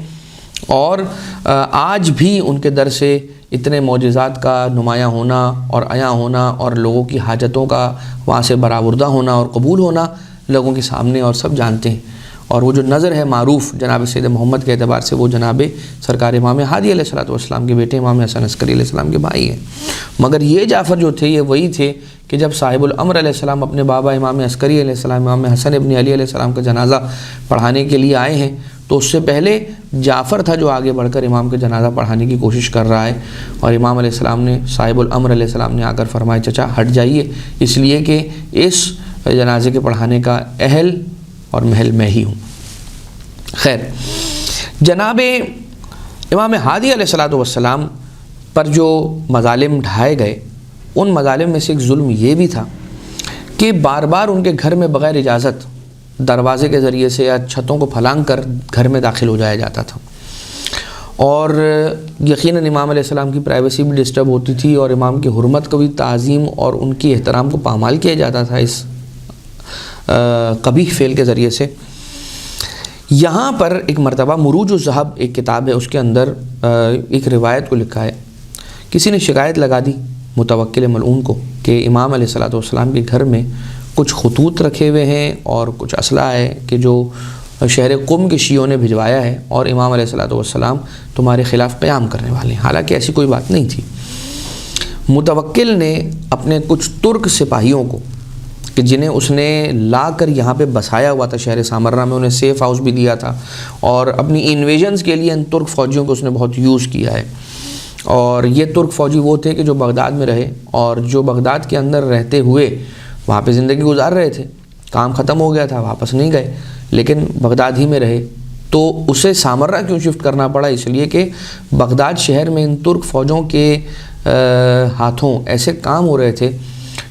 اور آج بھی ان کے در سے اتنے معجزات کا نمایاں ہونا اور عیاں ہونا اور لوگوں کی حاجتوں کا وہاں سے برآوردہ ہونا اور قبول ہونا لوگوں کے سامنے اور سب جانتے ہیں. اور وہ جو نظر ہے معروف جناب سید محمد کے اعتبار سے وہ جناب سرکار امام ہادی علیہ السلام کے بیٹے امام حسن عسکری علیہ السلام کے بھائی ہیں. مگر یہ جعفر جو تھے یہ وہی تھے کہ جب صاحب الامر علیہ السلام اپنے بابا امام عسکری علیہ السلام امام حسن ابن علی علیہ السلام کا جنازہ پڑھانے کے لیے آئے ہیں تو اس سے پہلے جعفر تھا جو آگے بڑھ کر امام کا جنازہ پڑھانے کی کوشش کر رہا ہے. اور امام علیہ السلام نے صاحب الامر علیہ السلام نے آ کر فرمایا چچا ہٹ جائیے, اس لیے کہ اس جنازے کے پڑھانے کا اہل اور محل میں ہی ہوں. خیر, جناب امام ہادی علیہ السلام پر جو مظالم ڈھائے گئے ان مظالم میں سے ایک ظلم یہ بھی تھا کہ بار بار ان کے گھر میں بغیر اجازت دروازے کے ذریعے سے یا چھتوں کو پھلانگ کر گھر میں داخل ہو جایا جاتا تھا, اور یقیناً امام علیہ السلام کی پرائیویسی بھی ڈسٹرب ہوتی تھی اور امام کی حرمت کو بھی تعظیم اور ان کی احترام کو پامال کیا جاتا تھا اس قبیح فعل کے ذریعے سے. یہاں پر ایک مرتبہ مروج الذہب ایک کتاب ہے, اس کے اندر ایک روایت کو لکھا ہے, کسی نے شکایت لگا دی متوکل ملعون کو کہ امام علیہ السلام کے گھر میں کچھ خطوط رکھے ہوئے ہیں اور کچھ اسلحہ ہے کہ جو شہر قم کے شیعوں نے بھجوایا ہے اور امام علیہ الصلوۃ والسلام تمہارے خلاف قیام کرنے والے ہیں. حالانکہ ایسی کوئی بات نہیں تھی. متوکل نے اپنے کچھ ترک سپاہیوں کو کہ جنہیں اس نے لا کر یہاں پہ بسایا ہوا تھا شہر سامرہ میں، انہیں سیف ہاؤس بھی دیا تھا اور اپنی انویژنز کے لیے ان ترک فوجیوں کو اس نے بہت یوز کیا ہے. اور یہ ترک فوجی وہ تھے کہ جو بغداد میں رہے اور جو بغداد کے اندر رہتے ہوئے وہاں پہ زندگی گزار رہے تھے. کام ختم ہو گیا تھا، واپس نہیں گئے لیکن بغداد ہی میں رہے. تو اسے سامرہ کیوں شفٹ کرنا پڑا؟ اس لیے کہ بغداد شہر میں ان ترک فوجوں کے ہاتھوں ایسے کام ہو رہے تھے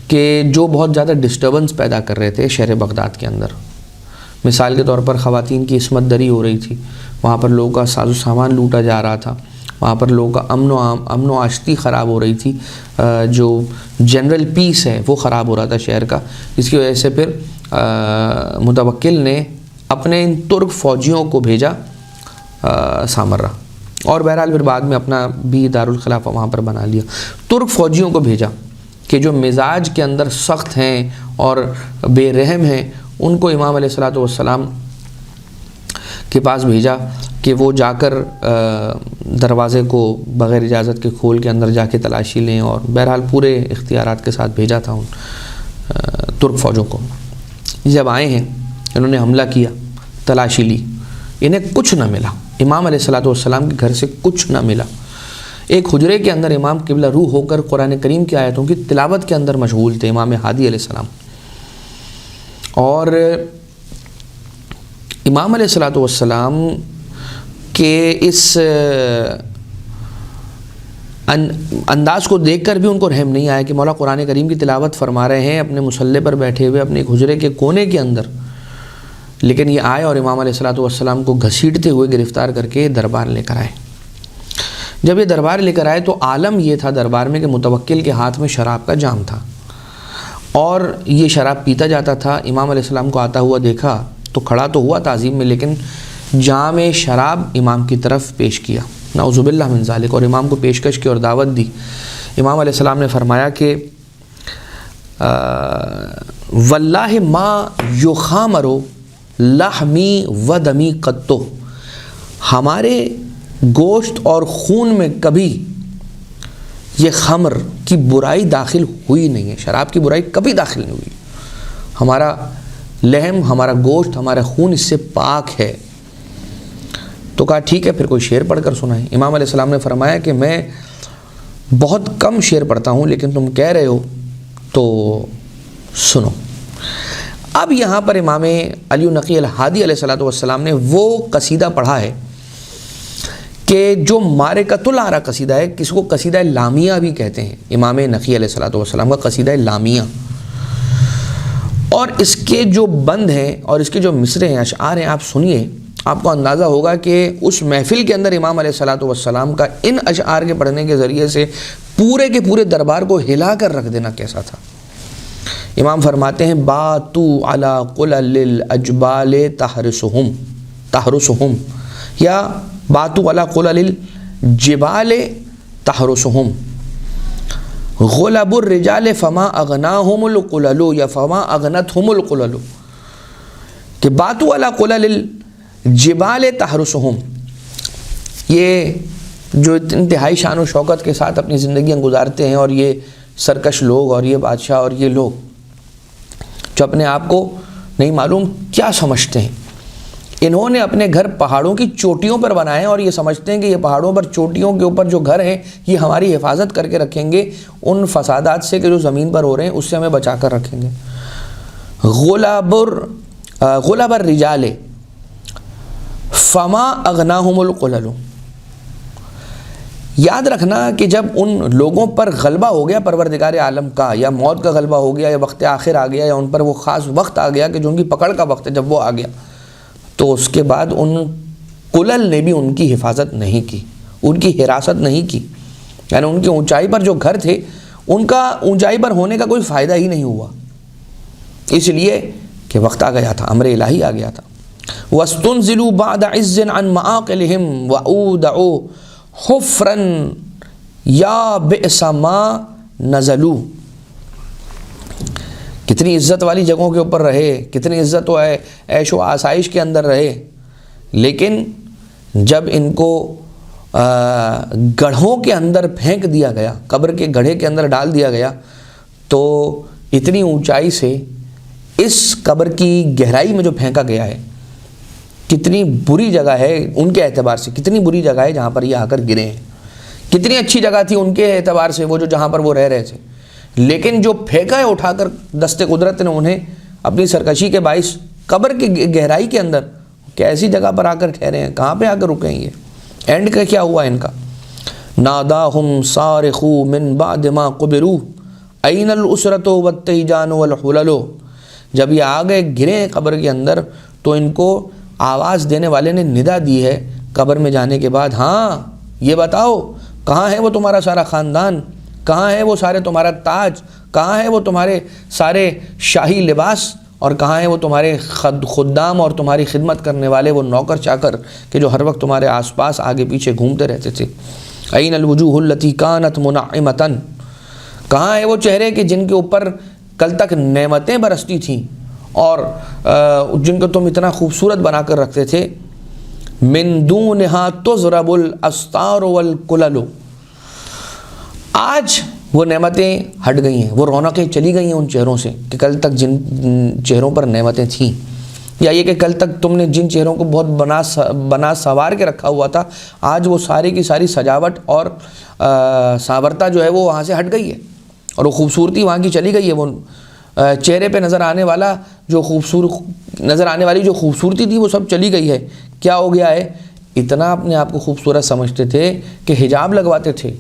کہ جو بہت زیادہ ڈسٹربنس پیدا کر رہے تھے شہر بغداد کے اندر. مثال کے طور پر خواتین کی عصمت دری ہو رہی تھی، وہاں پر لوگوں کا ساز و سامان لوٹا جا رہا تھا، وہاں پر لوگوں کا امن و آشتی خراب ہو رہی تھی، جو جنرل پیس ہے وہ خراب ہو رہا تھا شہر کا. اس کی وجہ سے پھر متوکل نے اپنے ان ترک فوجیوں کو بھیجا سامرہ اور بہرحال پھر بعد میں اپنا بھی دارالخلافہ وہاں پر بنا لیا. ترک فوجیوں کو بھیجا کہ جو مزاج کے اندر سخت ہیں اور بے رحم ہیں، ان کو امام علیہ الصلوۃ والسلام کے پاس بھیجا کہ وہ جا کر دروازے کو بغیر اجازت کے کھول کے اندر جا کے تلاشی لیں. اور بہرحال پورے اختیارات کے ساتھ بھیجا تھا ان ترک فوجوں کو. جب آئے ہیں انہوں نے حملہ کیا، تلاشی لی، انہیں کچھ نہ ملا. امام علیہ الصلوۃ والسلام کے گھر سے کچھ نہ ملا. ایک حجرے کے اندر امام قبلہ روح ہو کر قرآن کریم کی آیتوں کی تلاوت کے اندر مشغول تھے امام ہادی علیہ السلام. اور امام علیہ الصلوۃ والسلام کے اس انداز کو دیکھ کر بھی ان کو رحم نہیں آیا کہ مولا قرآن کریم کی تلاوت فرما رہے ہیں اپنے مصلی پر بیٹھے ہوئے اپنے ایک حجرے کے کونے کے اندر، لیکن یہ آئے اور امام علیہ الصلوۃ والسلام کو گھسیٹتے ہوئے گرفتار کر کے دربار لے کر آئے. جب یہ دربار لے کر آئے تو عالم یہ تھا دربار میں کہ متوکل کے ہاتھ میں شراب کا جام تھا اور یہ شراب پیتا جاتا تھا. امام علیہ السلام کو آتا ہوا دیکھا تو کھڑا تو ہوا تعظیم میں، لیکن جام شراب امام کی طرف پیش کیا، نعوذ باللہ من ذالک، اور امام کو پیشکش کی اور دعوت دی. امام علیہ السلام نے فرمایا کہ واللہ ما یخامر لحمی و دمی قطو، ہمارے گوشت اور خون میں کبھی یہ خمر کی برائی داخل ہوئی نہیں ہے، شراب کی برائی کبھی داخل نہیں ہوئی. ہمارا لحم، ہمارا گوشت، ہمارا خون اس سے پاک ہے. تو کہا ٹھیک ہے پھر کوئی شعر پڑھ کر سنائیں. امام علیہ السلام نے فرمایا کہ میں بہت کم شعر پڑھتا ہوں لیکن تم کہہ رہے ہو تو سنو. اب یہاں پر امام علی نقی الہادی علیہ السلام نے وہ قصیدہ پڑھا ہے کہ جو مارکۃ العرا قصیدہ ہے، کس کو قصیدہ لامیہ بھی کہتے ہیں، امام نقی علیہ السلام کا قصیدہ لامیہ. اور اس کے جو بند ہیں اور اس کے جو مصرے ہیں، اشعار ہیں، آپ سنیے، آپ کو اندازہ ہوگا کہ اس محفل کے اندر امام علیہ السلام کا ان اشعار کے پڑھنے کے ذریعے سے پورے کے پورے دربار کو ہلا کر رکھ دینا کیسا تھا. امام فرماتے ہیں باتو علی قلل الاجبال تحرسہم یا باتو علی قلل الجبال تحرسہم غلب الرجال فما اغناہم القلل یا فما اغنتہم القلل، کہ باتو علی قلل الجبال تحرسہم، یہ جو انتہائی شان و شوکت کے ساتھ اپنی زندگیاں گزارتے ہیں اور یہ سرکش لوگ اور یہ بادشاہ اور یہ لوگ جو اپنے آپ کو نہیں معلوم کیا سمجھتے ہیں، انہوں نے اپنے گھر پہاڑوں کی چوٹیوں پر بنائے ہیں اور یہ سمجھتے ہیں کہ یہ پہاڑوں پر چوٹیوں کے اوپر جو گھر ہیں یہ ہماری حفاظت کر کے رکھیں گے ان فسادات سے کہ جو زمین پر ہو رہے ہیں اس سے ہمیں بچا کر رکھیں گے. غلب الرجال فما اغناہم القلل، یاد رکھنا کہ جب ان لوگوں پر غلبہ ہو گیا پروردگار عالم کا، یا موت کا غلبہ ہو گیا یا وقت آخر آ گیا یا ان پر وہ خاص وقت آ گیا کہ جو ان کی پکڑ کا وقت ہے، جب وہ آ گیا تو اس کے بعد ان قلل نے بھی ان کی حفاظت نہیں کی، ان کی حراست نہیں کی. یعنی ان کی اونچائی پر جو گھر تھے ان کا اونچائی پر ہونے کا کوئی فائدہ ہی نہیں ہوا، اس لیے کہ وقت آ گیا تھا، امر الہی آ گیا تھا. وَاسْتُنزِلُوا بَعْدَ عِزٍّ عَنْ مَعَاقِلِهِمْ وَأُودَعُوا حُفْرًا يَا بِئْسَ مَا نَزَلُوا، کہ کتنی عزت والی جگہوں کے اوپر رہے، کتنی عزت و عیش و آسائش کے اندر رہے، لیکن جب ان کو گڑھوں کے اندر پھینک دیا گیا، قبر کے گڑھے کے اندر ڈال دیا گیا، تو اتنی اونچائی سے اس قبر کی گہرائی میں جو پھینکا گیا ہے، کتنی بری جگہ ہے ان کے اعتبار سے، کتنی بری جگہ ہے جہاں پر یہ آ کر گرے ہیں۔ کتنی اچھی جگہ تھی ان کے اعتبار سے وہ جو جہاں پر وہ رہ رہے تھے، لیکن جو پھینکا ہے اٹھا کر دست قدرت نے انہیں اپنی سرکشی کے باعث قبر کی گہرائی کے اندر، کیسی جگہ پر آ کر ٹھہرے ہیں، کہاں پہ آ کر رکے ہیں یہ؟ اینڈ کا کیا ہوا ان کا؟ ناداہم صارخو من بعد ما قبروا این الاسرۃ والتیجان والحلل۔ جب یہ آ گئے گرے ہیں قبر کے اندر، تو ان کو آواز دینے والے نے ندا دی ہے قبر میں جانے کے بعد، ہاں یہ بتاؤ کہاں ہے وہ تمہارا سارا خاندان، کہاں ہے وہ سارے تمہارا تاج، کہاں ہے وہ تمہارے سارے شاہی لباس، اور کہاں ہے وہ تمہارے خدام اور تمہاری خدمت کرنے والے وہ نوکر چاکر کہ جو ہر وقت تمہارے آس پاس آگے پیچھے گھومتے رہتے تھے؟ این الوجوہ التی کانت منعمۃ، کہاں ہے وہ چہرے کہ جن کے اوپر کل تک نعمتیں برستی تھیں اور جن کو تم اتنا خوبصورت بنا کر رکھتے تھے؟ من دونہا تضرب الاستار والکلل، آج وہ نعمتیں ہٹ گئی ہیں، وہ رونقیں چلی گئی ہیں ان چہروں سے کہ کل تک جن چہروں پر نعمتیں تھیں، یا یہ کہ کل تک تم نے جن چہروں کو بہت بنا سنوار کے رکھا ہوا تھا، آج وہ ساری کی ساری سجاوٹ اور ساورتا جو ہے وہ وہاں سے ہٹ گئی ہے، اور وہ خوبصورتی وہاں کی چلی گئی ہے۔ وہ چہرے پہ نظر آنے والی جو خوبصورتی تھی وہ سب چلی گئی ہے۔ کیا ہو گیا ہے؟ اتنا اپنے آپ کو خوبصورت سمجھتے تھے کہ حجاب لگواتے تھے،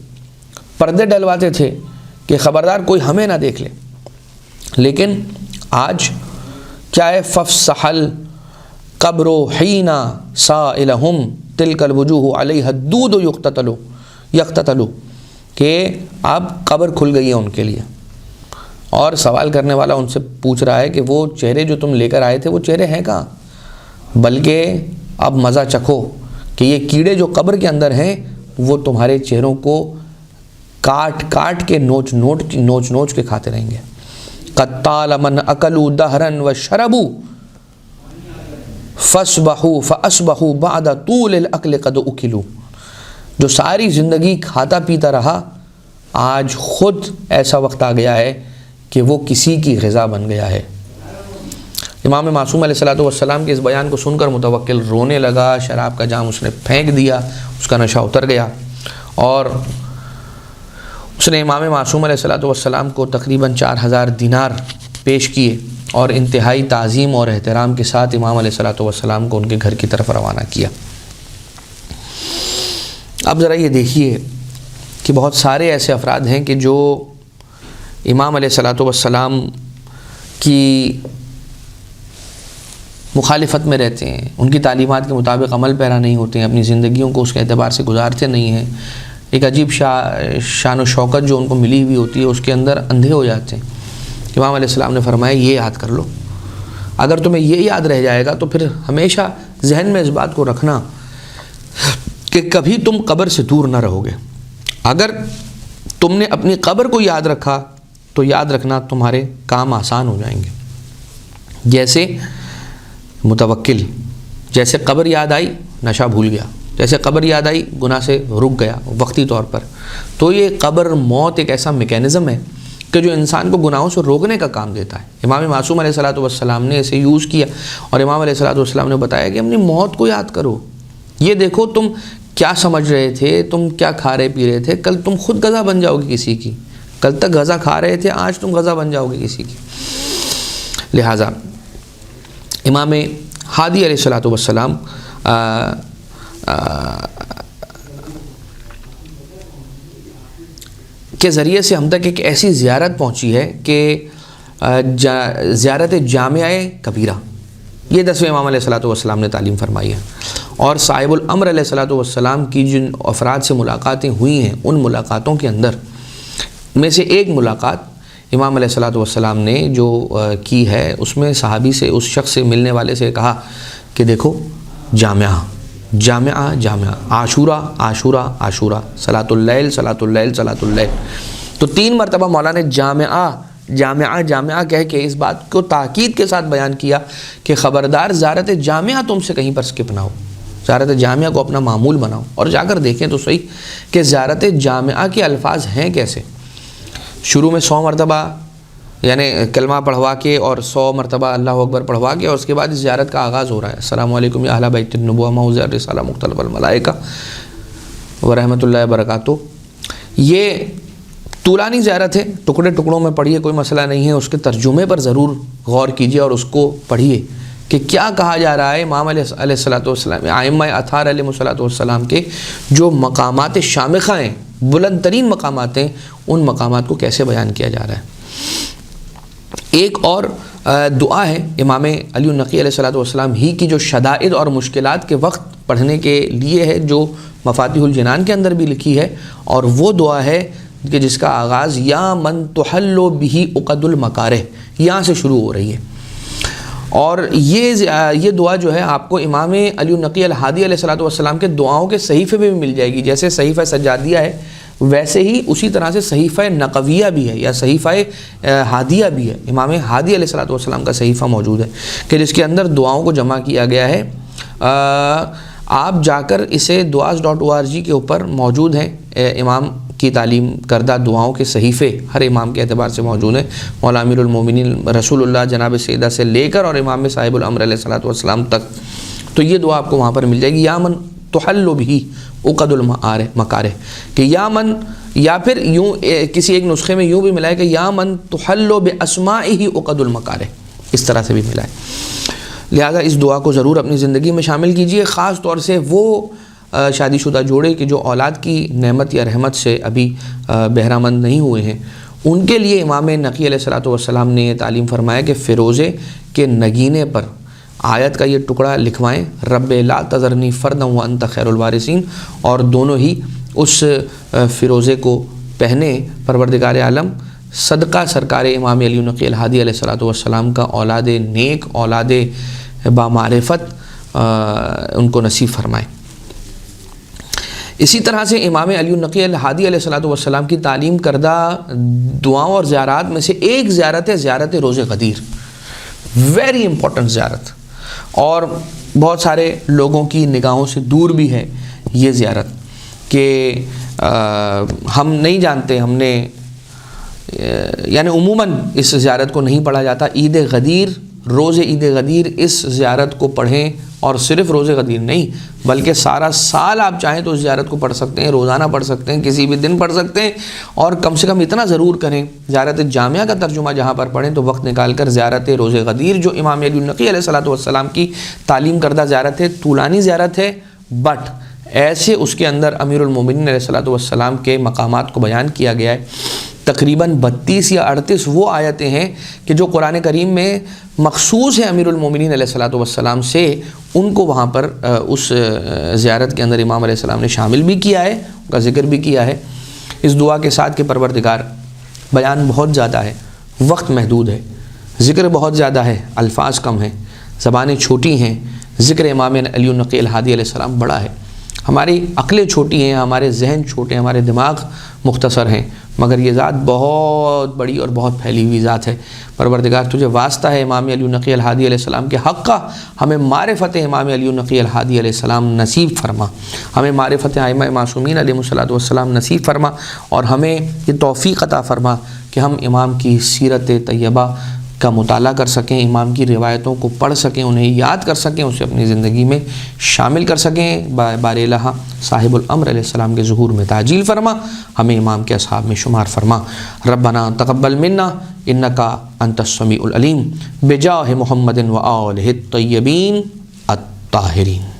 پردے ڈلواتے تھے کہ خبردار کوئی ہمیں نہ دیکھ لے، لیکن آج کیا ہے؟ فَافْصَحَ الْقَبْرُ حِينَ سَائِلَهُمْ تِلْكَ الْوُجُوهُ عَلَيْهَا الدُّودُ يَقْتَتَلُ، کہ اب قبر کھل گئی ہے ان کے لیے، اور سوال کرنے والا ان سے پوچھ رہا ہے کہ وہ چہرے جو تم لے کر آئے تھے وہ چہرے ہیں کہاں؟ بلکہ اب مزہ چکھو کہ یہ کیڑے جو قبر کے اندر ہیں وہ تمہارے چہروں کو کاٹ کاٹ کے نوچ نوچ کے کھاتے رہیں گے۔ قَدْ طَالَ مَنْ أَكَلُوا دَهْرًا وَشَرَبُوا فَأَصْبَحُوا بَعْدَ طُولِ الْأَكْلِ قَدْ أُكِلُوا، جو ساری زندگی کھاتا پیتا رہا، آج خود ایسا وقت آ گیا ہے کہ وہ کسی کی غذا بن گیا ہے۔ امام معصوم علیہ السلام کے اس بیان کو سن کر متوکل رونے لگا، شراب کا جام اس نے پھینک دیا، اس کا نشہ اتر گیا، اور اس نے امام معصوم علیہ السلام کو تقریباً 4000 دینار پیش کیے، اور انتہائی تعظیم اور احترام کے ساتھ امام علیہ السلام کو ان کے گھر کی طرف روانہ کیا۔ اب ذرا یہ دیکھیے کہ بہت سارے ایسے افراد ہیں کہ جو امام علیہ السلام کی مخالفت میں رہتے ہیں، ان کی تعلیمات کے مطابق عمل پیرا نہیں ہوتے ہیں، اپنی زندگیوں کو اس کے اعتبار سے گزارتے نہیں ہیں، ایک عجیب شان و شوکت جو ان کو ملی ہوئی ہوتی ہے اس کے اندر اندھے ہو جاتے ہیں۔ امام علیہ السلام نے فرمایا یہ یاد کر لو، اگر تمہیں یہ یاد رہ جائے گا تو پھر ہمیشہ ذہن میں اس بات کو رکھنا کہ کبھی تم قبر سے دور نہ رہو گے۔ اگر تم نے اپنی قبر کو یاد رکھا تو یاد رکھنا تمہارے کام آسان ہو جائیں گے۔ جیسے متوکل، جیسے قبر یاد آئی نشہ بھول گیا، جیسے قبر یاد آئی گناہ سے رک گیا وقتی طور پر، تو یہ قبر موت ایک ایسا میکینزم ہے کہ جو انسان کو گناہوں سے روکنے کا کام دیتا ہے۔ امام معصوم علیہ السلام نے اسے یوز کیا، اور امام علیہ السلام نے بتایا کہ اپنی موت کو یاد کرو، یہ دیکھو تم کیا سمجھ رہے تھے، تم کیا کھا رہے پی رہے تھے، کل تم خود غذا بن جاؤ گے کسی کی، کل تک غذا کھا رہے تھے، آج تم غذا بن جاؤ گے کسی کی۔ لہٰذا امام ہادی علیہ السلام کے ذریعے سے ہم تک ایک ایسی زیارت پہنچی ہے کہ زیارت جامعہ کبیرہ، یہ 10ویں امام علیہ السلام نے تعلیم فرمائی ہے، اور صاحب الامر علیہ السلام کی جن افراد سے ملاقاتیں ہوئی ہیں ان ملاقاتوں کے اندر میں سے ایک ملاقات امام علیہ السلام نے جو کی ہے، اس میں صحابی سے، اس شخص سے، ملنے والے سے کہا کہ دیکھو جامعہ جامعہ جامعہ، عاشورہ عاشورہ عاشورہ، صلاۃ اللیل صلاۃ اللیل صلاۃ اللیل، تو 3 مرتبہ مولا نے جامعہ جامعہ جامعہ کہہ کے اس بات کو تاکید کے ساتھ بیان کیا کہ خبردار زیارت جامعہ تم سے کہیں پر سکپ نہ ہو، زیارت جامعہ کو اپنا معمول بناؤ۔ اور جا کر دیکھیں تو صحیح کہ زیارت جامعہ کے الفاظ ہیں کیسے۔ شروع میں 100 مرتبہ یعنی کلمہ پڑھوا کے اور 100 مرتبہ اللہ اکبر پڑھوا کے، اور اس کے بعد اس زیارت کا آغاز ہو رہا ہے، السلام علیکم یا اہل بیت النبوہ موضع الرسالہ مختلف الملائکہ ورحمۃ اللہ وبرکاتہ۔ یہ طولانی زیارت ہے، ٹکڑے ٹکڑوں میں پڑھیے، کوئی مسئلہ نہیں ہے، اس کے ترجمے پر ضرور غور کیجیے اور اس کو پڑھیے کہ کیا کہا جا رہا ہے۔ امام علیہ الصلوۃ والسلام، ائمہ اطہار علیہ الصلوۃ والسلام کے جو مقامات شامخہ ہیں، بلند ترین مقامات ہیں، ان مقامات کو کیسے بیان کیا جا رہا ہے۔ ایک اور دعا ہے امام علی النقی علیہ الصلوۃ والسلام ہی کی جو شدائد اور مشکلات کے وقت پڑھنے کے لیے ہے، جو مفاتیح الجنان کے اندر بھی لکھی ہے، اور وہ دعا ہے کہ جس کا آغاز یا من تحل بہ عقد المکارہ، یہاں سے شروع ہو رہی ہے۔ اور یہ دعا جو ہے آپ کو امام علی النقی الہادی علیہ الصلوۃ والسلام کے دعاؤں کے صحیفے میں بھی مل جائے گی، جیسے صحیفہ سجادیہ ہے ویسے ہی اسی طرح سے صحیفہ نقویہ بھی ہے یا صحیفہ ہادیہ بھی ہے۔ امام ہادی علیہ الصلوۃ والسلام کا صحیفہ موجود ہے کہ جس کے اندر دعاؤں کو جمع کیا گیا ہے۔ آپ جا کر اسے duas.org کے اوپر موجود ہیں، امام کی تعلیم کردہ دعاؤں کے صحیفے ہر امام کے اعتبار سے موجود ہیں، مولا امیر المومنین رسول اللہ جناب سیدہ سے لے کر اور امام صاحب الامر علیہ الصلوۃ والسلام تک، تو یہ دعا آپ کو وہاں پر مل جائے گی، یا من تحل بہ عقد المکارہ، کہ یا من، یا پھر یوں کسی ایک نسخے میں یوں بھی ملا ہے کہ یا من تحل باسمائہ عقد المکارہ، اس طرح سے بھی ملا ہے۔ لہذا اس دعا کو ضرور اپنی زندگی میں شامل کیجئے، خاص طور سے وہ شادی شدہ جوڑے کہ جو اولاد کی نعمت یا رحمت سے ابھی بہرہ مند نہیں ہوئے ہیں، ان کے لیے امام نقی علیہ الصلوۃ والسلام نے یہ تعلیم فرمایا کہ فیروزے کے نگینے پر آیت کا یہ ٹکڑا لکھوائیں، رب لا تذرنی فردا وانت خیر الوارثین، اور دونوں ہی اس فیروزے کو پہنے۔ پروردگار عالم صدقہ سرکار امام علی النقی الہادی علیہ الصلوۃ والسلام کا اولاد نیک، اولاد بامعرفت ان کو نصیب فرمائے۔ اسی طرح سے امام علی النقی الہادی علیہ الصلوۃ والسلام کی تعلیم کردہ دعاؤں اور زیارات میں سے ایک زیارت ہے زیارت روز غدیر، ویری امپورٹنٹ زیارت، اور بہت سارے لوگوں کی نگاہوں سے دور بھی ہے یہ زیارت، کہ ہم نہیں جانتے، ہم نے یعنی عموماً اس زیارت کو نہیں پڑھا جاتا۔ عید غدیر، روز عید غدیر، اس زیارت کو پڑھیں، اور صرف روز غدیر نہیں بلکہ سارا سال آپ چاہیں تو اس زیارت کو پڑھ سکتے ہیں، روزانہ پڑھ سکتے ہیں، کسی بھی دن پڑھ سکتے ہیں، اور کم سے کم اتنا ضرور کریں، زیارت جامعہ کا ترجمہ جہاں پر پڑھیں تو وقت نکال کر زیارت روز غدیر، جو امام علی النقی علیہ الصلوۃ والسلام کی تعلیم کردہ زیارت ہے، طولانی زیارت ہے، بٹ ایسے اس کے اندر امیر المومنین علیہ الصلوۃ والسلام کے مقامات کو بیان کیا گیا ہے۔ تقریباً 32 یا 38 وہ آیتیں ہیں کہ جو قرآن کریم میں مخصوص ہیں امیر المومنین علیہ الصلوۃ والسلام سے، ان کو وہاں پر اس زیارت کے اندر امام علیہ السلام نے شامل بھی کیا ہے، ان کا ذکر بھی کیا ہے، اس دعا کے ساتھ کہ پروردگار بیان بہت زیادہ ہے، وقت محدود ہے، ذکر بہت زیادہ ہے، الفاظ کم ہیں، زبانیں چھوٹی ہیں، ذکر امام علی النقی الہادی علیہ السلام بڑا ہے، ہماری عقلیں چھوٹی ہیں، ہمارے ذہن چھوٹے ہیں، ہمارے دماغ مختصر ہیں، مگر یہ ذات بہت بڑی اور بہت پھیلی ہوئی ذات ہے۔ پروردگار تجھے واسطہ ہے امام علی النقی الہادی علیہ السلام کے حق کا، ہمیں معرفت امام علی النقی الہادی علیہ السلام نصیب فرما، ہمیں معرفت ائمہ معصومین علیہ الصلوۃ والسلام نصیب فرما، اور ہمیں یہ توفیق عطا فرما کہ ہم امام کی سیرت طیبہ کا مطالعہ کر سکیں، امام کی روایتوں کو پڑھ سکیں، انہیں یاد کر سکیں، اسے اپنی زندگی میں شامل کر سکیں۔ بار الہ صاحب الامر علیہ السلام کے ظہور میں تعجیل فرما، ہمیں امام کے اصحاب میں شمار فرما۔ ربنا تقبل منا انکا انت السمیع العلیم، بجاہ محمد و آلہ الطیبین الطاہرین۔